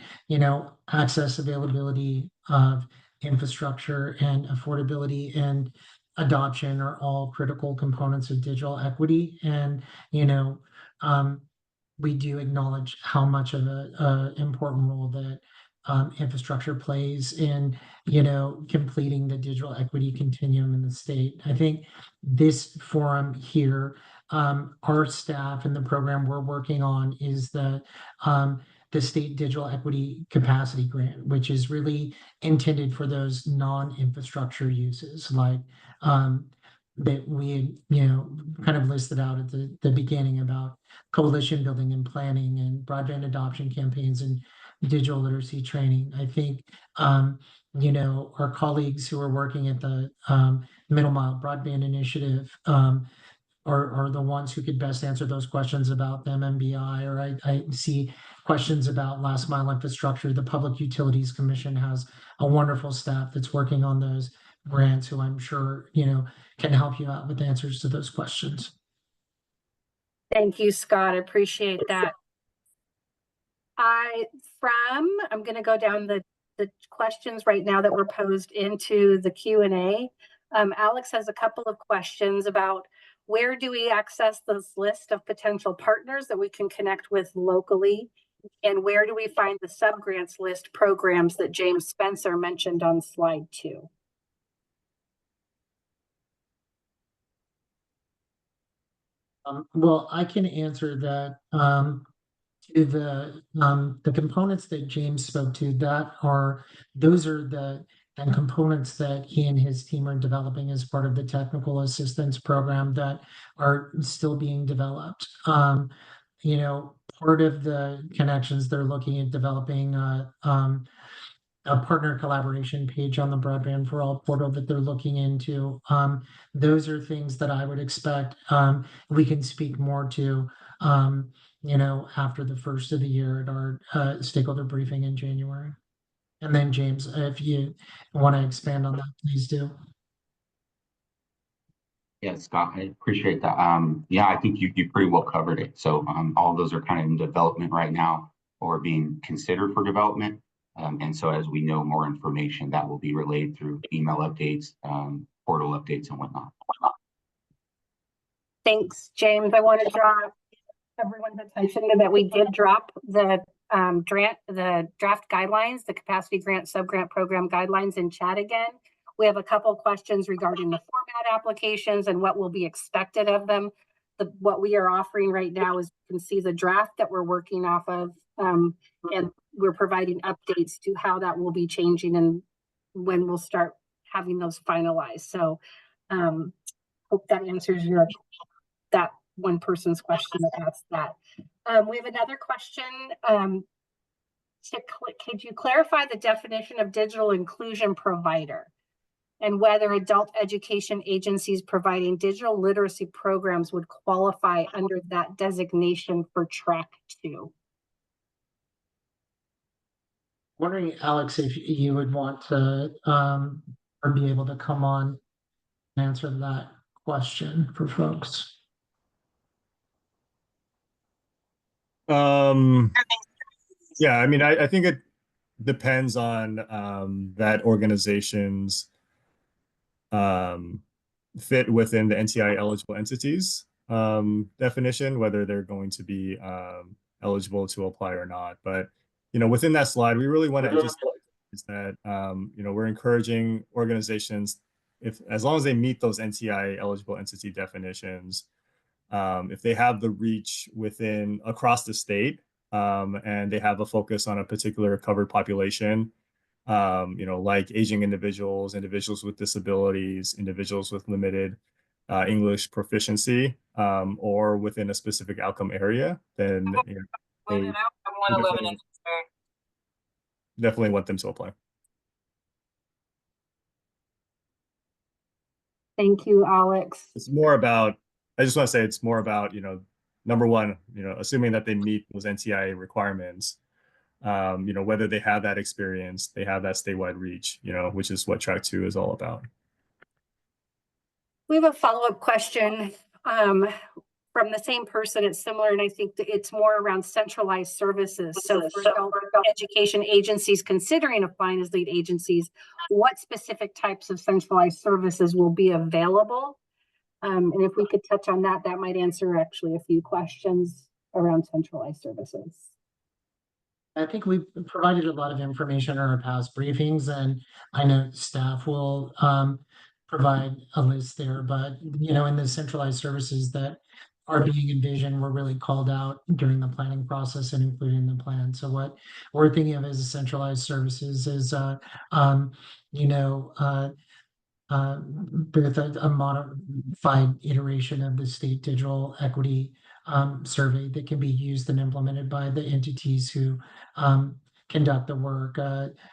access, availability of infrastructure, and affordability and adoption are all critical components of digital equity, and we do acknowledge how much of a important role that infrastructure plays in completing the digital equity continuum in the state. I think this forum here, our staff and the program we're working on is the state digital equity capacity grant, which is really intended for those non-infrastructure uses, like that we kind of listed out at the beginning about coalition building and planning and broadband adoption campaigns and digital literacy training. I think our colleagues who are working at the Middle Mile Broadband Initiative are the ones who could best answer those questions about the MMBI, or I see questions about last mile infrastructure. The Public Utilities Commission has a wonderful staff that's working on those grants, who I'm sure can help you out with answers to those questions. Thank you, Scott. I appreciate that. I'm going to go down the questions right now that were posed into the Q&A. Alex has a couple of questions about where do we access this list of potential partners that we can connect with locally? And where do we find the subgrants list programs that James Spencer mentioned on slide 2? Well, I can answer that. To the components that James spoke to, those are the components that he and his team are developing as part of the technical assistance program that are still being developed. You know, part of the connections, they're looking at developing a partner collaboration page on the Broadband for All portal that they're looking into. Those are things that I would expect we can speak more to, you know, after the first of the year at our stakeholder briefing in January. And then James, if you want to expand on that, please do. Yeah, Scott, I appreciate that. Yeah, I think you pretty well covered it. So all those are kind of in development right now or being considered for development. And so as we know more information, that will be relayed through email updates, portal updates and whatnot. Thanks, James. I want to draw everyone's attention to that we did drop the draft guidelines, the capacity grant subgrant program guidelines in chat again. We have a couple questions regarding the format applications and what will be expected of them. What we are offering right now is you can see the draft that we're working off of, and we're providing updates to how that will be changing and when we'll start having those finalized. So hope that answers that one person's question that asked that. We have another question. Could you clarify the definition of digital inclusion provider and whether adult education agencies providing digital literacy programs would qualify under that designation for track 2? Wondering, Alex, if you would want to or be able to come on and answer that question for folks. Yeah, I mean, I think it depends on that organization's fit within the NTI eligible entities definition, whether they're going to be eligible to apply or not. But, you know, within that slide, we really want to just is that, you know, we're encouraging organizations, as long as they meet those NTI eligible entity definitions, if they have the reach across the state, and they have a focus on a particular covered population, you know, like aging individuals, individuals with disabilities, individuals with limited English proficiency, or within a specific outcome area, then you know, definitely want them to apply. Thank you, Alex. It's more about, I just want to say it's more about, you know, number one, you know, assuming that they meet those NTI requirements, you know, whether they have that experience, they have that statewide reach, you know, which is what track 2 is all about. We have a follow-up question from the same person. It's similar, and I think that it's more around centralized services. So for adult education agencies considering applying as lead agencies, what specific types of centralized services will be available? And if we could touch on that, that might answer actually a few questions around centralized services. I think we've provided a lot of information in our past briefings, and I know staff will provide a list there, but, you know, in the centralized services that are being envisioned were really called out during the planning process and included in the plan. So what we're thinking of as centralized services is, you know, with a modified iteration of the state digital equity survey that can be used and implemented by the entities who conduct the work,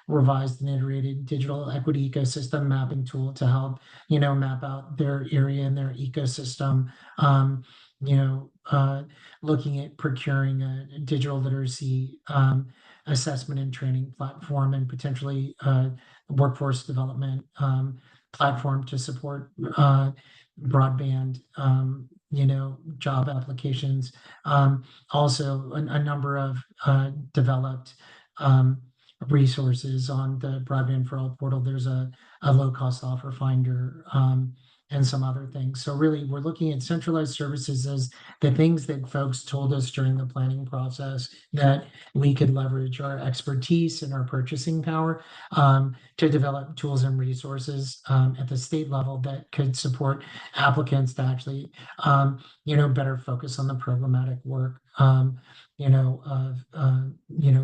revised and iterated digital equity ecosystem mapping tool to help, you know, map out their area and their ecosystem, you know, looking at procuring a digital literacy assessment and training platform and potentially workforce development platform to support broadband job applications. Also a number of developed resources on the Broadband for All portal. There's a low-cost offer finder, and some other things. So really, we're looking at centralized services as the things that folks told us during the planning process that we could leverage our expertise and our purchasing power to develop tools and resources at the state level that could support applicants to actually, better focus on the programmatic work,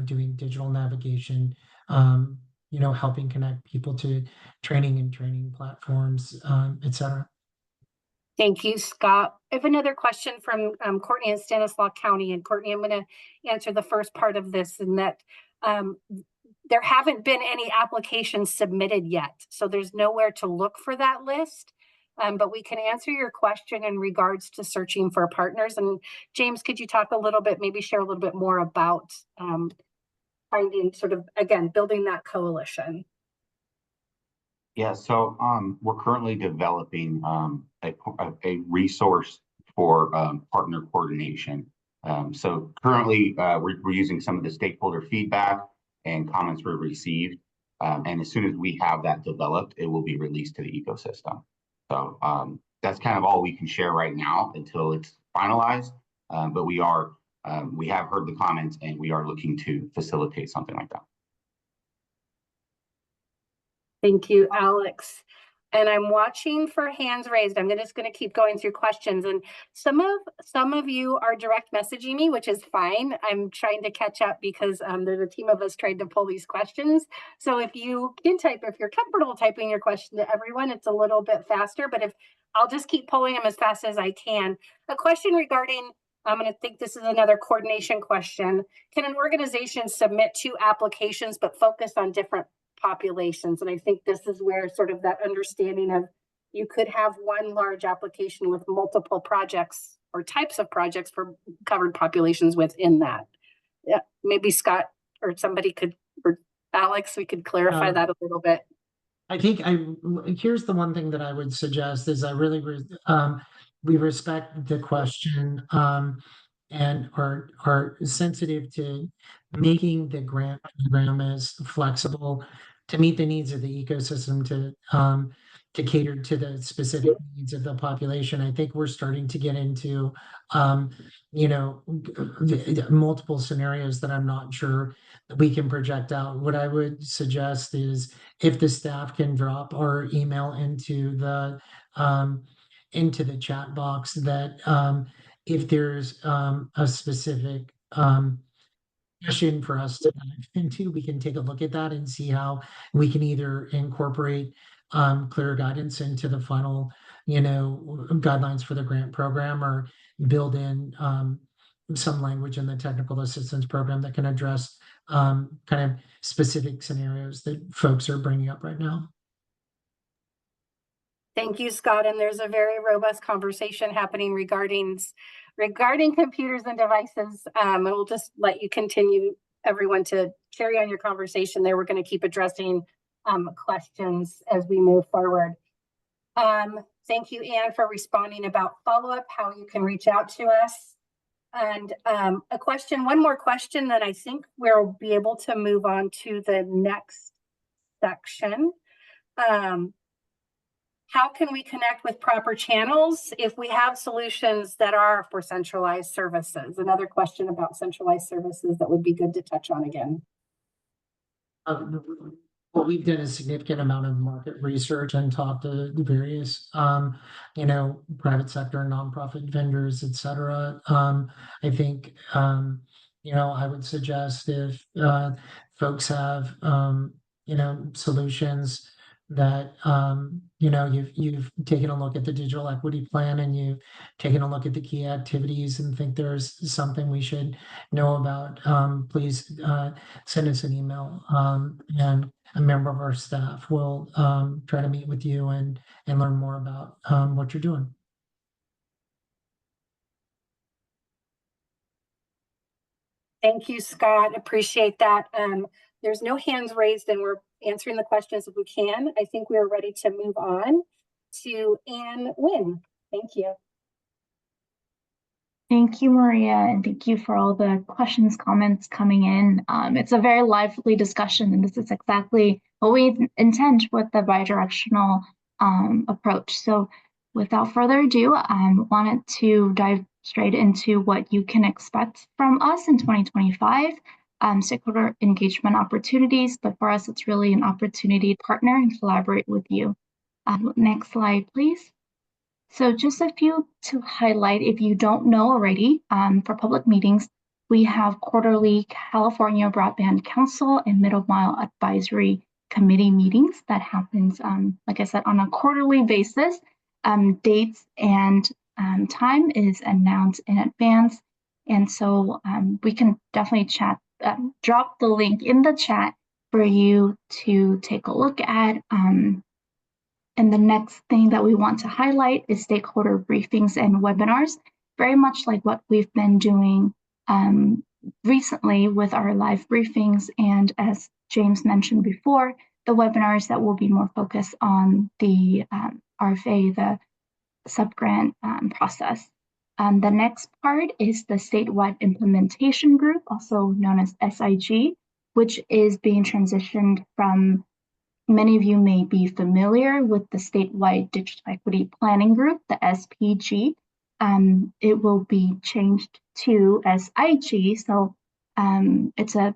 doing digital navigation, helping connect people to training platforms, et cetera. Thank you, Scott. I have another question from Courtney in Stanislaus County. And Courtney, I'm going to answer the first part of this, in that there haven't been any applications submitted yet. So there's nowhere to look for that list. But we can answer your question in regards to searching for partners. And James, could you talk a little bit, maybe share a little bit more about finding sort of, again, building that coalition? Yeah, so we're currently developing a resource for partner coordination. So currently we're using some of the stakeholder feedback and comments we received. And as soon as we have that developed, it will be released to the ecosystem. So that's kind of all we can share right now until it's finalized. But we have heard the comments, and we are looking to facilitate something like that. Thank you, Alex. And I'm watching for hands raised. I'm just going to keep going through questions. And some of you are direct messaging me, which is fine. I'm trying to catch up because there's a team of us trying to pull these questions. So if you can type, if you're comfortable typing your question to everyone, it's a little bit faster. But if I'll just keep pulling them as fast as I can. A question regarding, I'm going to think this is another coordination question. Can an organization submit 2 applications but focus on different populations? And I think this is where sort of that understanding of, you could have one large application with multiple projects or types of projects for covered populations within that. Yeah, maybe Scott or somebody could, or Alex, we could clarify that a little bit. I think here's the one thing that I would suggest is I really we respect the question and are sensitive to making the grant program as flexible to meet the needs of the ecosystem, to cater to the specific needs of the population. I think we're starting to get into multiple scenarios that I'm not sure that we can project out. What I would suggest is, if the staff can drop our email into the chat box, that if there's a specific question for us to dive into, we can take a look at that and see how we can either incorporate clear guidance into the final, guidelines for the grant program, or build in some language in the technical assistance program that can address kind of specific scenarios that folks are bringing up right now. Thank you, Scott. And there's a very robust conversation happening regarding computers and devices. And we'll just let you continue, everyone, to carry on your conversation there. We're going to keep addressing questions as we move forward. Thank you, Anne, for responding about follow-up, how you can reach out to us. And one more question, then I think we'll be able to move on to the next section. How can we connect with proper channels if we have solutions that are for centralized services? Another question about centralized services that would be good to touch on again. Well, we've done a significant amount of market research and talked to various, private sector, nonprofit vendors, et cetera. I think, I would suggest if folks have, solutions that, you've taken a look at the digital equity plan, and you've taken a look at the key activities and think there's something we should know about, please send us an email, and a member of our staff will try to meet with you and learn more about what you're doing. Thank you, Scott. Appreciate that. There's no hands raised, and we're answering the questions if we can. I think we are ready to move on to Ann Wynn. Thank you. Thank you, Maria, and thank you for all the questions, comments coming in. It's a very lively discussion, and this is exactly what we intend with the bidirectional approach. So without further ado, I wanted to dive straight into what you can expect from us in 2025, stakeholder engagement opportunities, but for us, it's really an opportunity to partner and collaborate with you. Next slide, please. So just a few to highlight if you don't know already, for public meetings, we have quarterly California Broadband Council and Middle Mile Advisory Committee meetings that happens, like I said, on a quarterly basis. Dates and time is announced in advance. And so we can definitely drop the link in the chat for you to take a look at. And the next thing that we want to highlight is stakeholder briefings and webinars, very much like what we've been doing recently with our live briefings. And as James mentioned before, the webinars that will be more focused on the RFA, the subgrant process. The next part is the Statewide Implementation Group, also known as SIG, which is being transitioned from. Many of you may be familiar with the Statewide Digital Equity Planning Group, the SPG. It will be changed to SIG. So it's a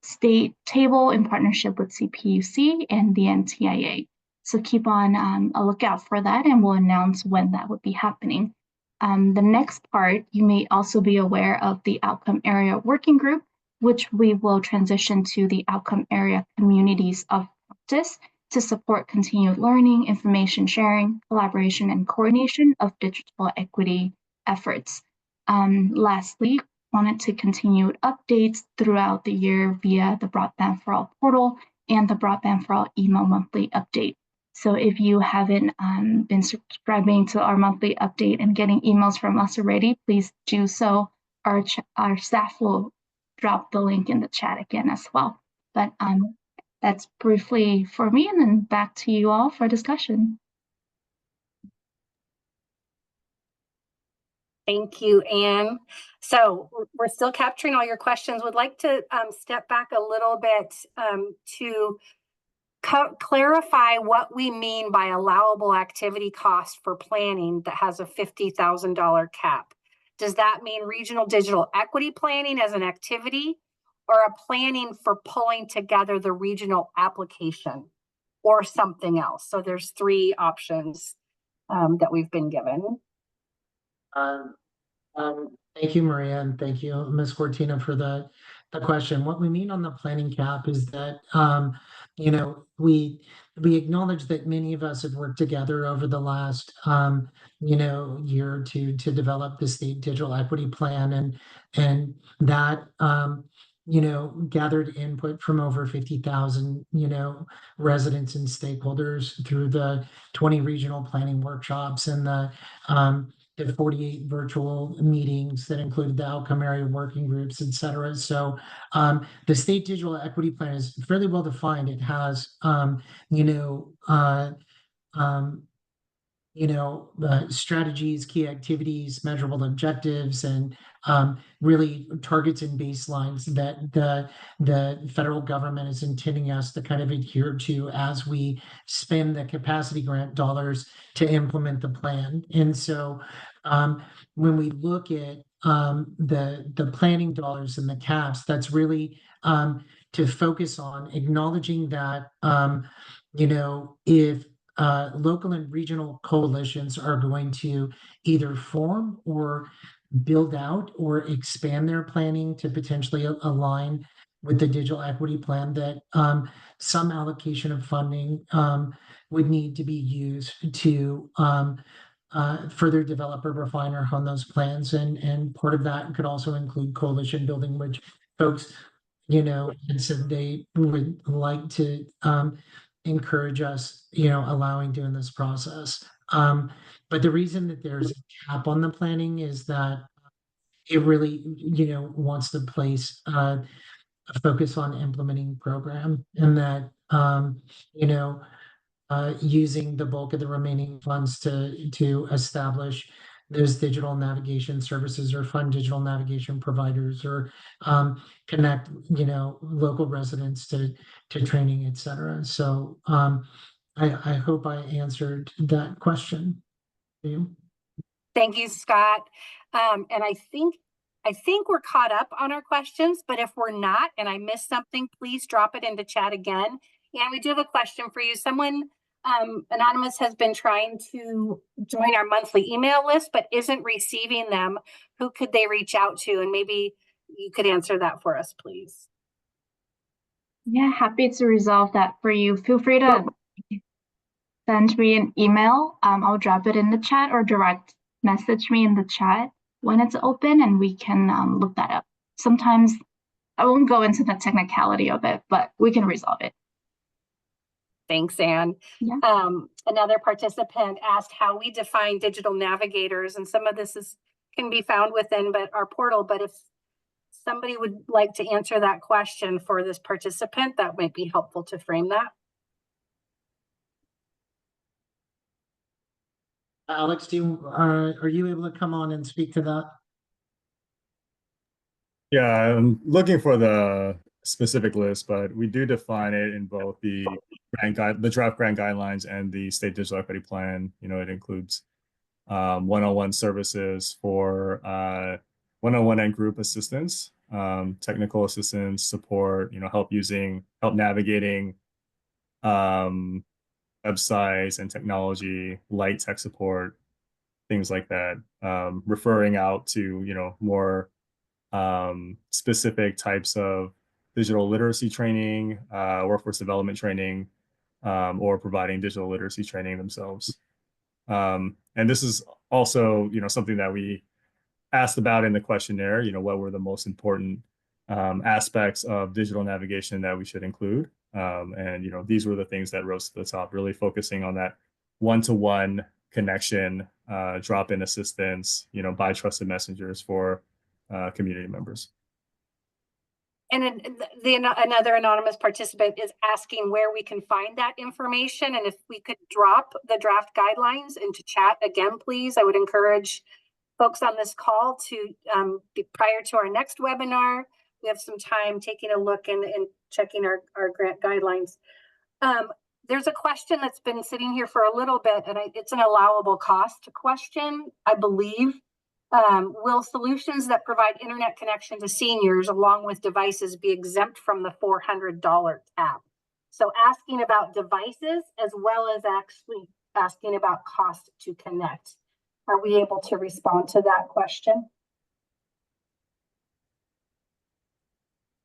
state table in partnership with CPUC and the NTIA. So keep on a lookout for that, and we'll announce when that would be happening. The next part, you may also be aware of the Outcome Area Working Group, which we will transition to the Outcome Area Communities of Practice to support continued learning, information sharing, collaboration, and coordination of digital equity efforts. Lastly, wanted to continue updates throughout the year via the Broadband for All portal and the Broadband for All email monthly update. So if you haven't been subscribing to our monthly update and getting emails from us already, please do so. Our staff will drop the link in the chat again as well. But that's briefly for me, and then back to you all for discussion. Thank you, Anne. So we're still capturing all your questions. Would like to step back a little bit to clarify what we mean by allowable activity cost for planning that has a $50,000 cap. Does that mean regional digital equity planning as an activity, or a planning for pulling together the regional application, or something else? So there's three options that we've been given. Thank you, Maria, and thank you, Ms. Cortina, for the question. What we mean on the planning cap is that we acknowledge that many of us have worked together over the last year or two to develop the state digital equity plan, and that gathered input from over 50,000 residents and stakeholders through the 20 regional planning workshops and the 48 virtual meetings that included the outcome area working groups, et cetera. So the state digital equity plan is fairly well defined. It has strategies, key activities, measurable objectives, and really targets and baselines that the federal government is intending us to kind of adhere to as we spend the capacity grant dollars to implement the plan. And so when we look at the planning dollars and the caps, that's really to focus on acknowledging that if local and regional coalitions are going to either form or build out or expand their planning to potentially align with the digital equity plan, that some allocation of funding would need to be used to further develop or refine or hone those plans. And part of that could also include coalition building, which folks, and said they would like to encourage us, allowing doing this process. But the reason that there's a cap on the planning is that it really, wants to place a focus on implementing program, and that, using the bulk of the remaining funds to establish those digital navigation services or fund digital navigation providers or connect, local residents to training, et cetera. So I hope I answered that question for you. Thank you, Scott. And I think we're caught up on our questions, but if we're not and I missed something, please drop it into chat again. And we do have a question for you. Someone anonymous has been trying to join our monthly email list, but isn't receiving them. Who could they reach out to? And maybe you could answer that for us, please. Yeah, happy to resolve that for you. Feel free to send me an email. I'll drop it in the chat or direct message me in the chat when it's open and we can look that up. Sometimes I won't go into the technicality of it, but we can resolve it. Thanks, Anne. Yeah. Another participant asked how we define digital navigators, and some of this can be found within our portal, but if somebody would like to answer that question for this participant, that might be helpful to frame that. Alex, are you able to come on and speak to that? Yeah, I'm looking for the specific list, but we do define it in both the draft grant guidelines and the state digital equity plan. It includes one-on-one services for one-on-one and group assistance, technical assistance, support, help navigating websites and technology, light tech support, things like that, referring out to, more specific types of digital literacy training, workforce development training, or providing digital literacy training themselves. And this is also, something that we asked about in the questionnaire, what were the most important aspects of digital navigation that we should include. And, these were the things that rose to the top, really focusing on that one-to-one connection, drop-in assistance, by trusted messengers for community members. And another anonymous participant is asking where we can find that information. And if we could drop the draft guidelines into chat again, please, I would encourage folks on this call to prior to our next webinar, we have some time taking a look and checking our grant guidelines. There's a question that's been sitting here for a little bit, and it's an allowable cost question, I believe. Will solutions that provide internet connection to seniors along with devices be exempt from the $400 cap? So asking about devices as well as actually asking about cost to connect. Are we able to respond to that question?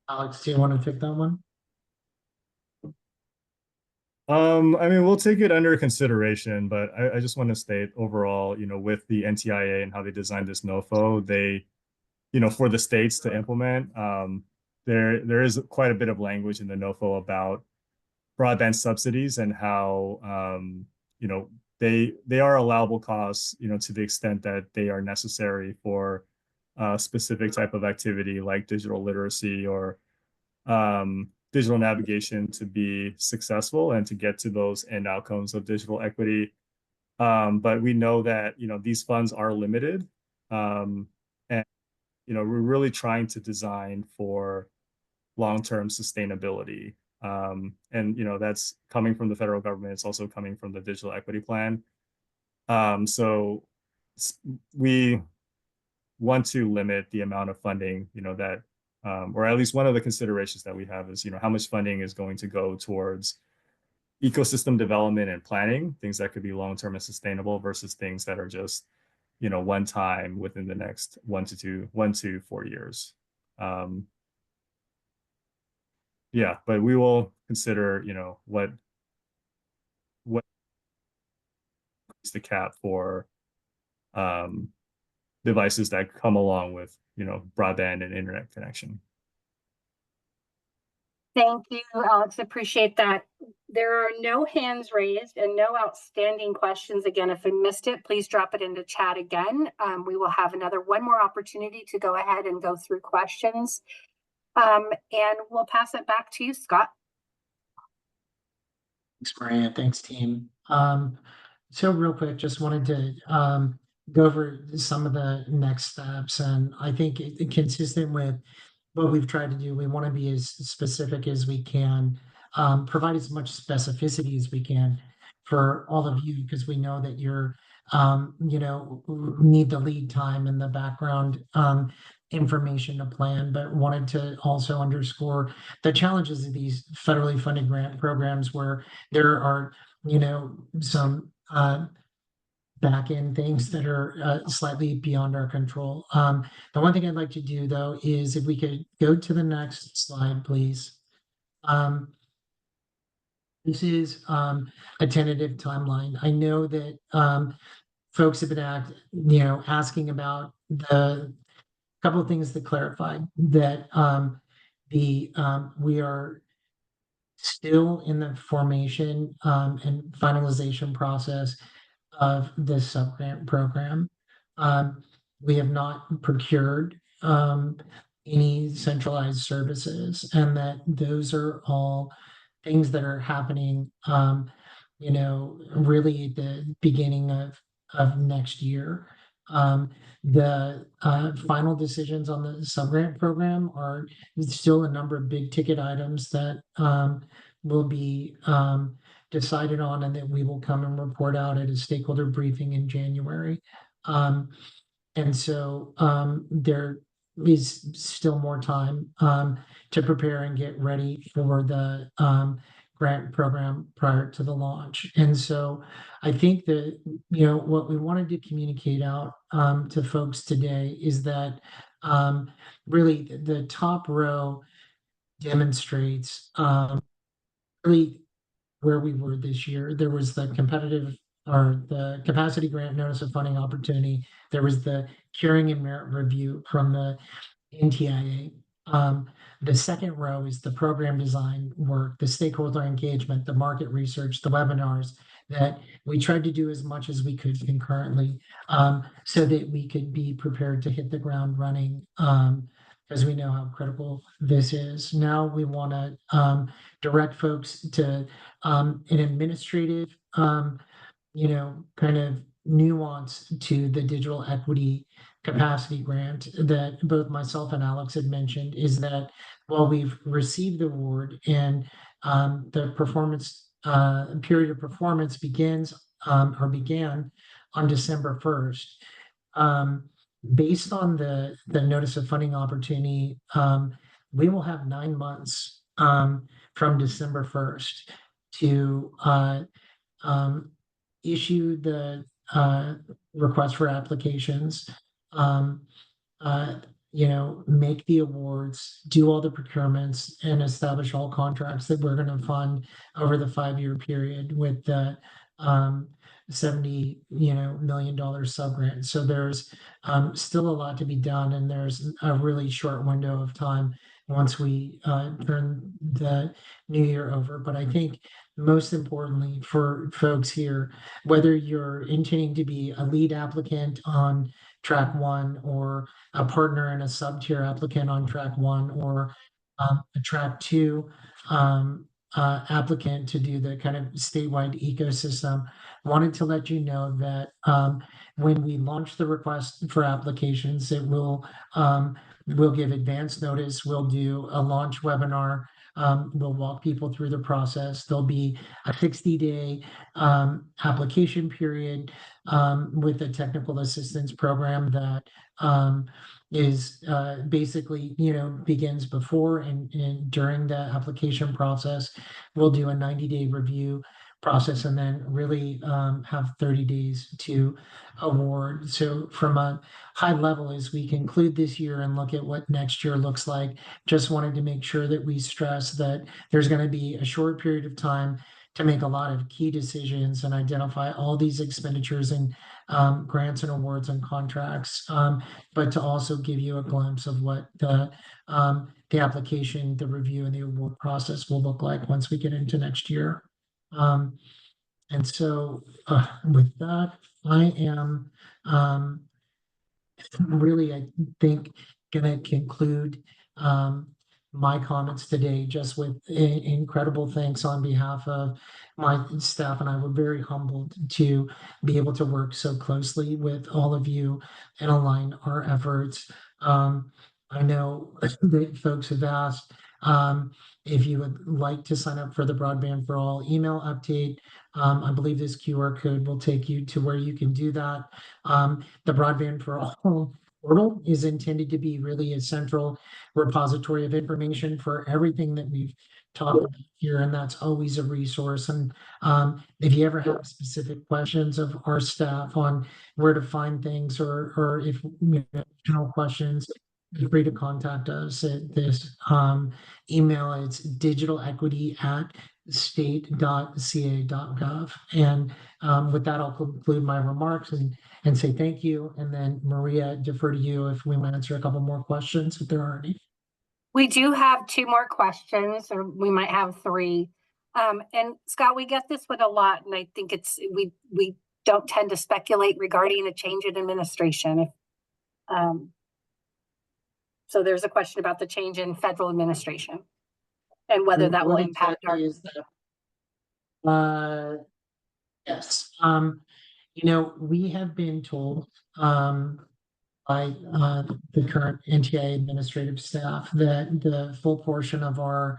Alex, do you want to take that one? We'll take it under consideration, but I just want to state overall, with the NTIA and how they designed this NOFO, they, for the states to implement, there is quite a bit of language in the NOFO about broadband subsidies and how, they are allowable costs, to the extent that they are necessary for a specific type of activity like digital literacy or digital navigation to be successful and to get to those end outcomes of digital equity. But we know that, these funds are limited. And, we're really trying to design for long-term sustainability. And, that's coming from the federal government. It's also coming from the digital equity plan. So we want to limit the amount of funding, that or at least one of the considerations that we have is, how much funding is going to go towards ecosystem development and planning, things that could be long-term and sustainable versus things that are just, one time within the next 1 to 4 years. Yeah, but we will consider, what is the cap for devices that come along with, broadband and internet connection. Thank you, Alex. Appreciate that. There are no hands raised and no outstanding questions. Again, if I missed it, please drop it into chat again. We will have one more opportunity to go ahead and go through questions. And we'll pass it back to you, Scott. Thanks, Maria. Thanks, team. So real quick, just wanted to go over some of the next steps. And I think consistent with what we've tried to do, we want to be as specific as we can, provide as much specificity as we can for all of you, because we know that you're, need the lead time and the background information to plan, but wanted to also underscore the challenges of these federally funded grant programs where there are, some back end things that are slightly beyond our control. The one thing I'd like to do though is if we could go to the next slide, please. This is a tentative timeline. I know that folks have been asking about the couple of things that clarified that we are still in the formation and finalization process of this subgrant program. We have not procured any centralized services, and that those are all things that are happening, really at the beginning of next year. The final decisions on the subgrant program are still a number of big ticket items that will be decided on, and that we will come and report out at a stakeholder briefing in January. And so there is still more time to prepare and get ready for the grant program prior to the launch. And so I think that, what we wanted to communicate out to folks today is that really the top row demonstrates really where we were this year. There was the capacity grant notice of funding opportunity. There was the curing and merit review from the NTIA. The second row is the program design work, the stakeholder engagement, the market research, the webinars that we tried to do as much as we could concurrently, so that we could be prepared to hit the ground running, because we know how critical this is. Now we want to direct folks to an administrative, kind of nuance to the digital equity capacity grant that both myself and Alex had mentioned, is that while we've received the award and the performance period of performance began on December 1st, based on the notice of funding opportunity, we will have 9 months from December 1st to issue the request for applications, make the awards, do all the procurements, and establish all contracts that we're going to fund over the 5-year period with the $70 million subgrant. So there's still a lot to be done, and there's a really short window of time once we turn the new year over. But I think most importantly for folks here, whether you're intending to be a lead applicant on track 1, or a partner and a sub-tier applicant on track 1, or a track 2 applicant to do the kind of statewide ecosystem, wanted to let you know that when we launch the request for applications, it will we'll give advance notice. We'll do a launch webinar. We'll walk people through the process. There'll be a 60-day application period with a technical assistance program that is basically, begins before and during the application process. We'll do a 90-day review process, and then really have 30 days to award. So from a high level, as we conclude this year and look at what next year looks like, just wanted to make sure that we stress that there's going to be a short period of time to make a lot of key decisions and identify all these expenditures and grants and awards and contracts, but to also give you a glimpse of what the application, the review, and the award process will look like once we get into next year. And so with that, I am really, I think, going to conclude my comments today, just with incredible thanks on behalf of my staff. And I were very humbled to be able to work so closely with all of you and align our efforts. I know that folks have asked if you would like to sign up for the Broadband for All email update. I believe this QR code will take you to where you can do that. The Broadband for All portal is intended to be really a central repository of information for everything that we've talked about here, and that's always a resource. And if you ever have specific questions of our staff on where to find things, or if you have additional questions, feel free to contact us at this email. It's digitalequity@state.ca.gov. And with that, I'll conclude my remarks and say thank you. And then Maria, defer to you if we might answer a couple more questions if there are any. We do have 2 more questions, or we might have 3. And Scott, we get this one a lot, and I think we don't tend to speculate regarding a change in administration. So there's a question about the change in federal administration and whether that will What impact our. exactly is that? Yes. We have been told by the current NTIA administrative staff that the full portion of our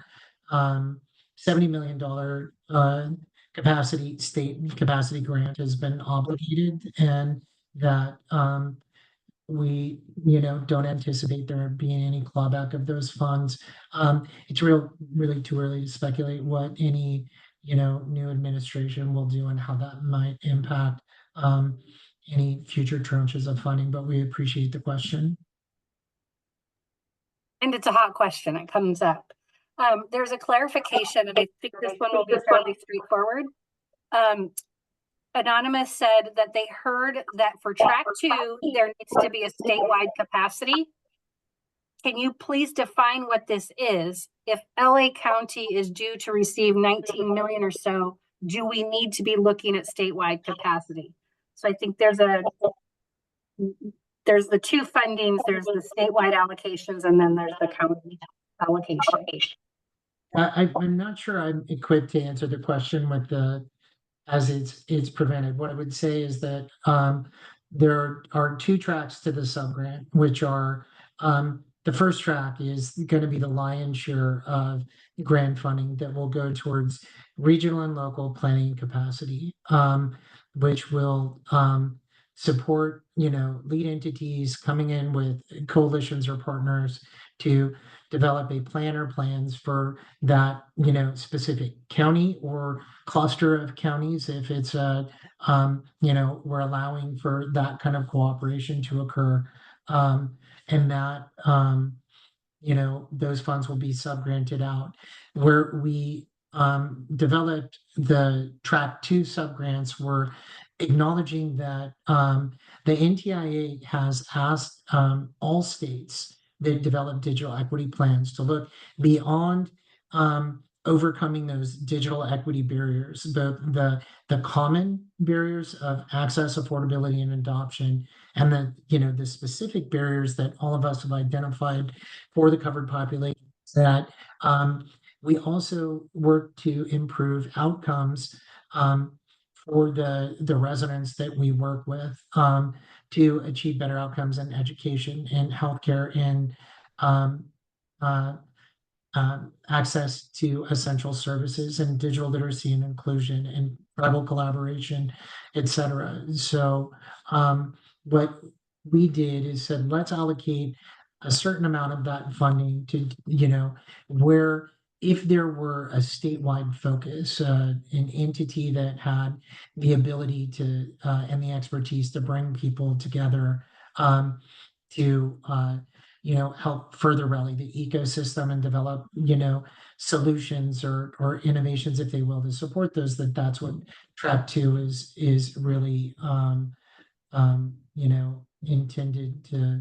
$70 million state capacity grant has been obligated, and that we don't anticipate there being any clawback of those funds. It's really too early to speculate what any new administration will do and how that might impact any future tranches of funding, but we appreciate the question. And it's a hot question. It comes up. There's a clarification, and I think this one will be fairly straightforward. Anonymous said that they heard that for track 2, there needs to be a statewide capacity. Can you please define what this is? If LA County is due to receive 19 million or so, do we need to be looking at statewide capacity? So I think there's the 2 fundings, there's the statewide allocations, and then there's the county allocation. I'm not sure I'm equipped to answer the question with as it's prevented. What I would say is that there are 2 tracks to the subgrant, which are the first track is going to be the lion's share of grant funding that will go towards regional and local planning capacity, which will support lead entities coming in with coalitions or partners to develop a plan or plans for that specific county or cluster of counties. If it's we're allowing for that kind of cooperation to occur, and that those funds will be subgranted out. Where we developed the track 2 subgrants, we're acknowledging that the NTIA has asked all states that develop digital equity plans to look beyond overcoming those digital equity barriers, the common barriers of access, affordability, and adoption, and the specific barriers that all of us have identified for the covered population. That we also work to improve outcomes for the residents that we work with, to achieve better outcomes in education and healthcare and access to essential services and digital literacy and inclusion and tribal collaboration, etc. So what we did is said, let's allocate a certain amount of that funding to, where if there were a statewide focus, an entity that had the ability to and the expertise to bring people together to help further rally the ecosystem and develop solutions or innovations, if they will, to support those, that's what track 2 is really intended to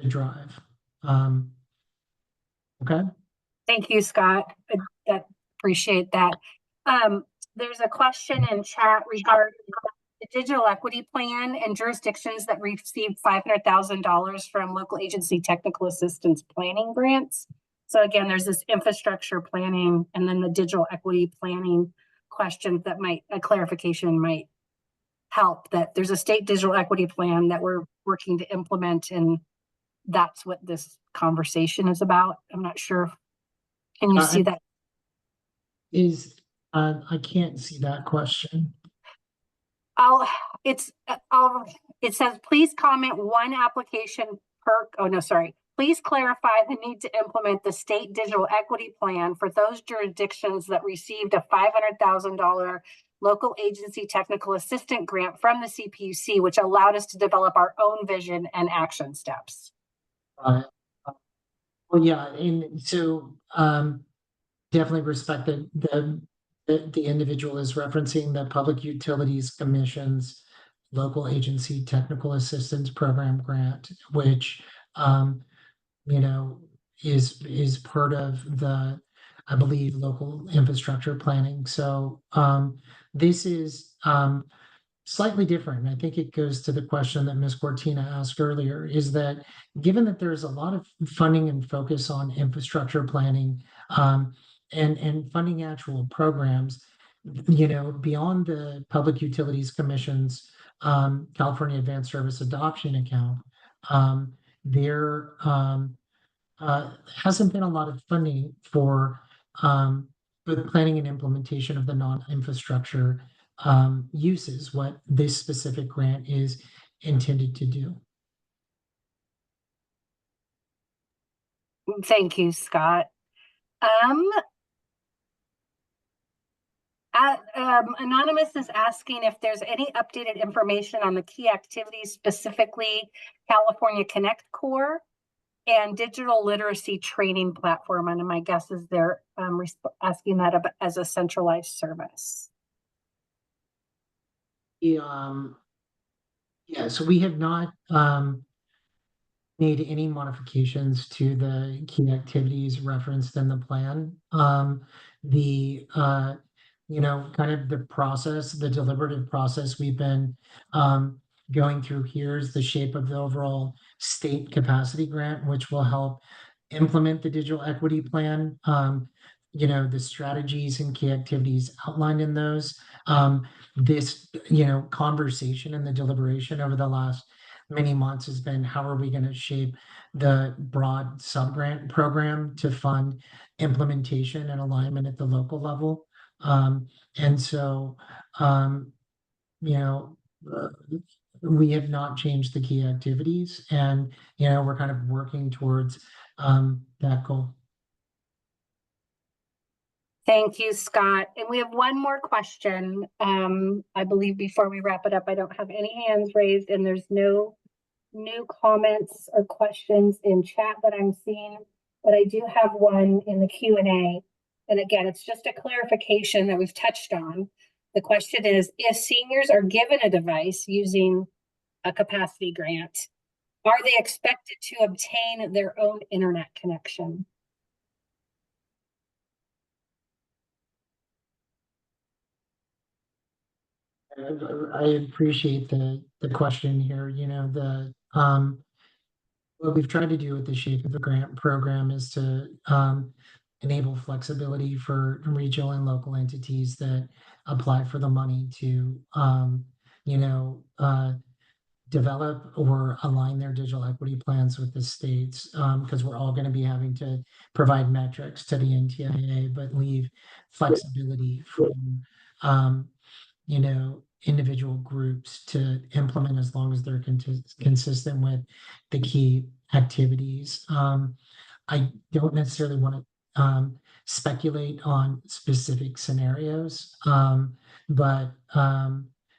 drive. Okay. Thank you, Scott. I appreciate that. There's a question in chat regarding the digital equity plan and jurisdictions that received $500,000 from local agency technical assistance planning grants. So again, there's this infrastructure planning and then the digital equity planning questions that a clarification might help, that there's a state digital equity plan that we're working to implement, and that's what this conversation is about. I'm not sure. Can you see that? I can't see that question. It says, please comment one application please clarify the need to implement the state digital equity plan for those jurisdictions that received a $500,000 local agency technical assistant grant from the CPUC, which allowed us to develop our own vision and action steps. Well, yeah, and so definitely respect that the individual is referencing the Public Utilities Commission's local agency technical assistance program grant, which is part of the, I believe, local infrastructure planning. So this is slightly different. I think it goes to the question that Ms. Cortina asked earlier, is that given that there's a lot of funding and focus on infrastructure planning and funding actual programs, beyond the Public Utilities Commission's California Advanced Service Adoption Account, there hasn't been a lot of funding for the planning and implementation of the non-infrastructure uses, what this specific grant is intended to do. Thank you, Scott. Anonymous is asking if there's any updated information on the key activities, specifically California Connect Core and digital literacy training platform. And my guess is they're asking that as a centralized service. So we have not made any modifications to the key activities referenced in the plan. Kind of the process, the deliberative process we've been going through here is the shape of the overall state capacity grant, which will help implement the digital equity plan. The strategies and key activities outlined in those. This conversation and the deliberation over the last many months has been, how are we going to shape the broad sub-grant program to fund implementation and alignment at the local level. We have not changed the key activities, and we're kind of working towards that goal. Thank you, Scott. And we have one more question. I believe before we wrap it up, I don't have any hands raised, and there's no new comments or questions in chat that I'm seeing, but I do have one in the Q&A. And again, it's just a clarification that we've touched on. The question is, if seniors are given a device using a capacity grant, are they expected to obtain their own internet connection? I appreciate the question here. What we've tried to do with the shape of the grant program is to enable flexibility for regional and local entities that apply for the money to develop or align their digital equity plans with the states, because we're all going to be having to provide metrics to the NTIA, but leave flexibility from individual groups to implement as long as they're consistent with the key activities. I don't necessarily want to speculate on specific scenarios, but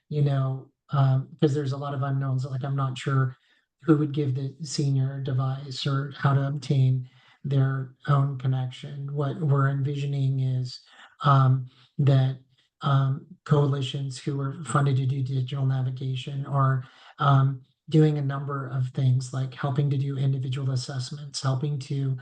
because there's a lot of unknowns. Like, I'm not sure who would give the senior a device or how to obtain their own connection. What we're envisioning is that coalitions who are funded to do digital navigation are doing a number of things, like helping to do individual assessments, helping to,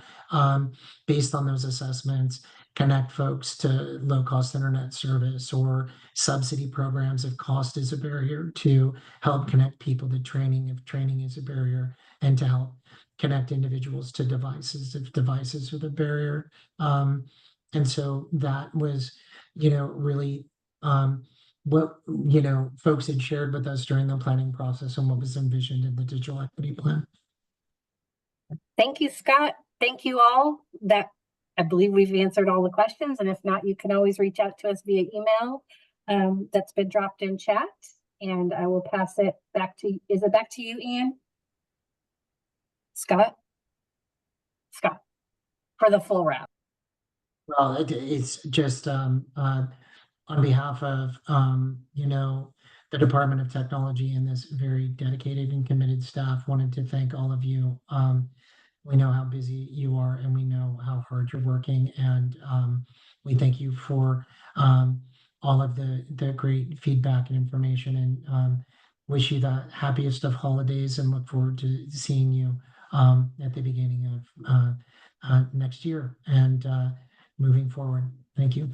based on those assessments, connect folks to low-cost internet service, or subsidy programs if cost is a barrier, to help connect people to training if training is a barrier, and to help connect individuals to devices if devices are the barrier. And so that was, really what, folks had shared with us during the planning process and what was envisioned in the digital equity plan. Thank you, Scott. Thank you all. That I believe we've answered all the questions, and if not, you can always reach out to us via email. That's been dropped in chat, and I will pass it back to, is it back to you, Ian? Scott, for the full wrap. Well, it's just on behalf of the Department of Technology and this very dedicated and committed staff, wanted to thank all of you. We know how busy you are, and we know how hard you're working, and we thank you for all of the great feedback and information, and wish you the happiest of holidays, and look forward to seeing you at the beginning of next year and moving forward. Thank you.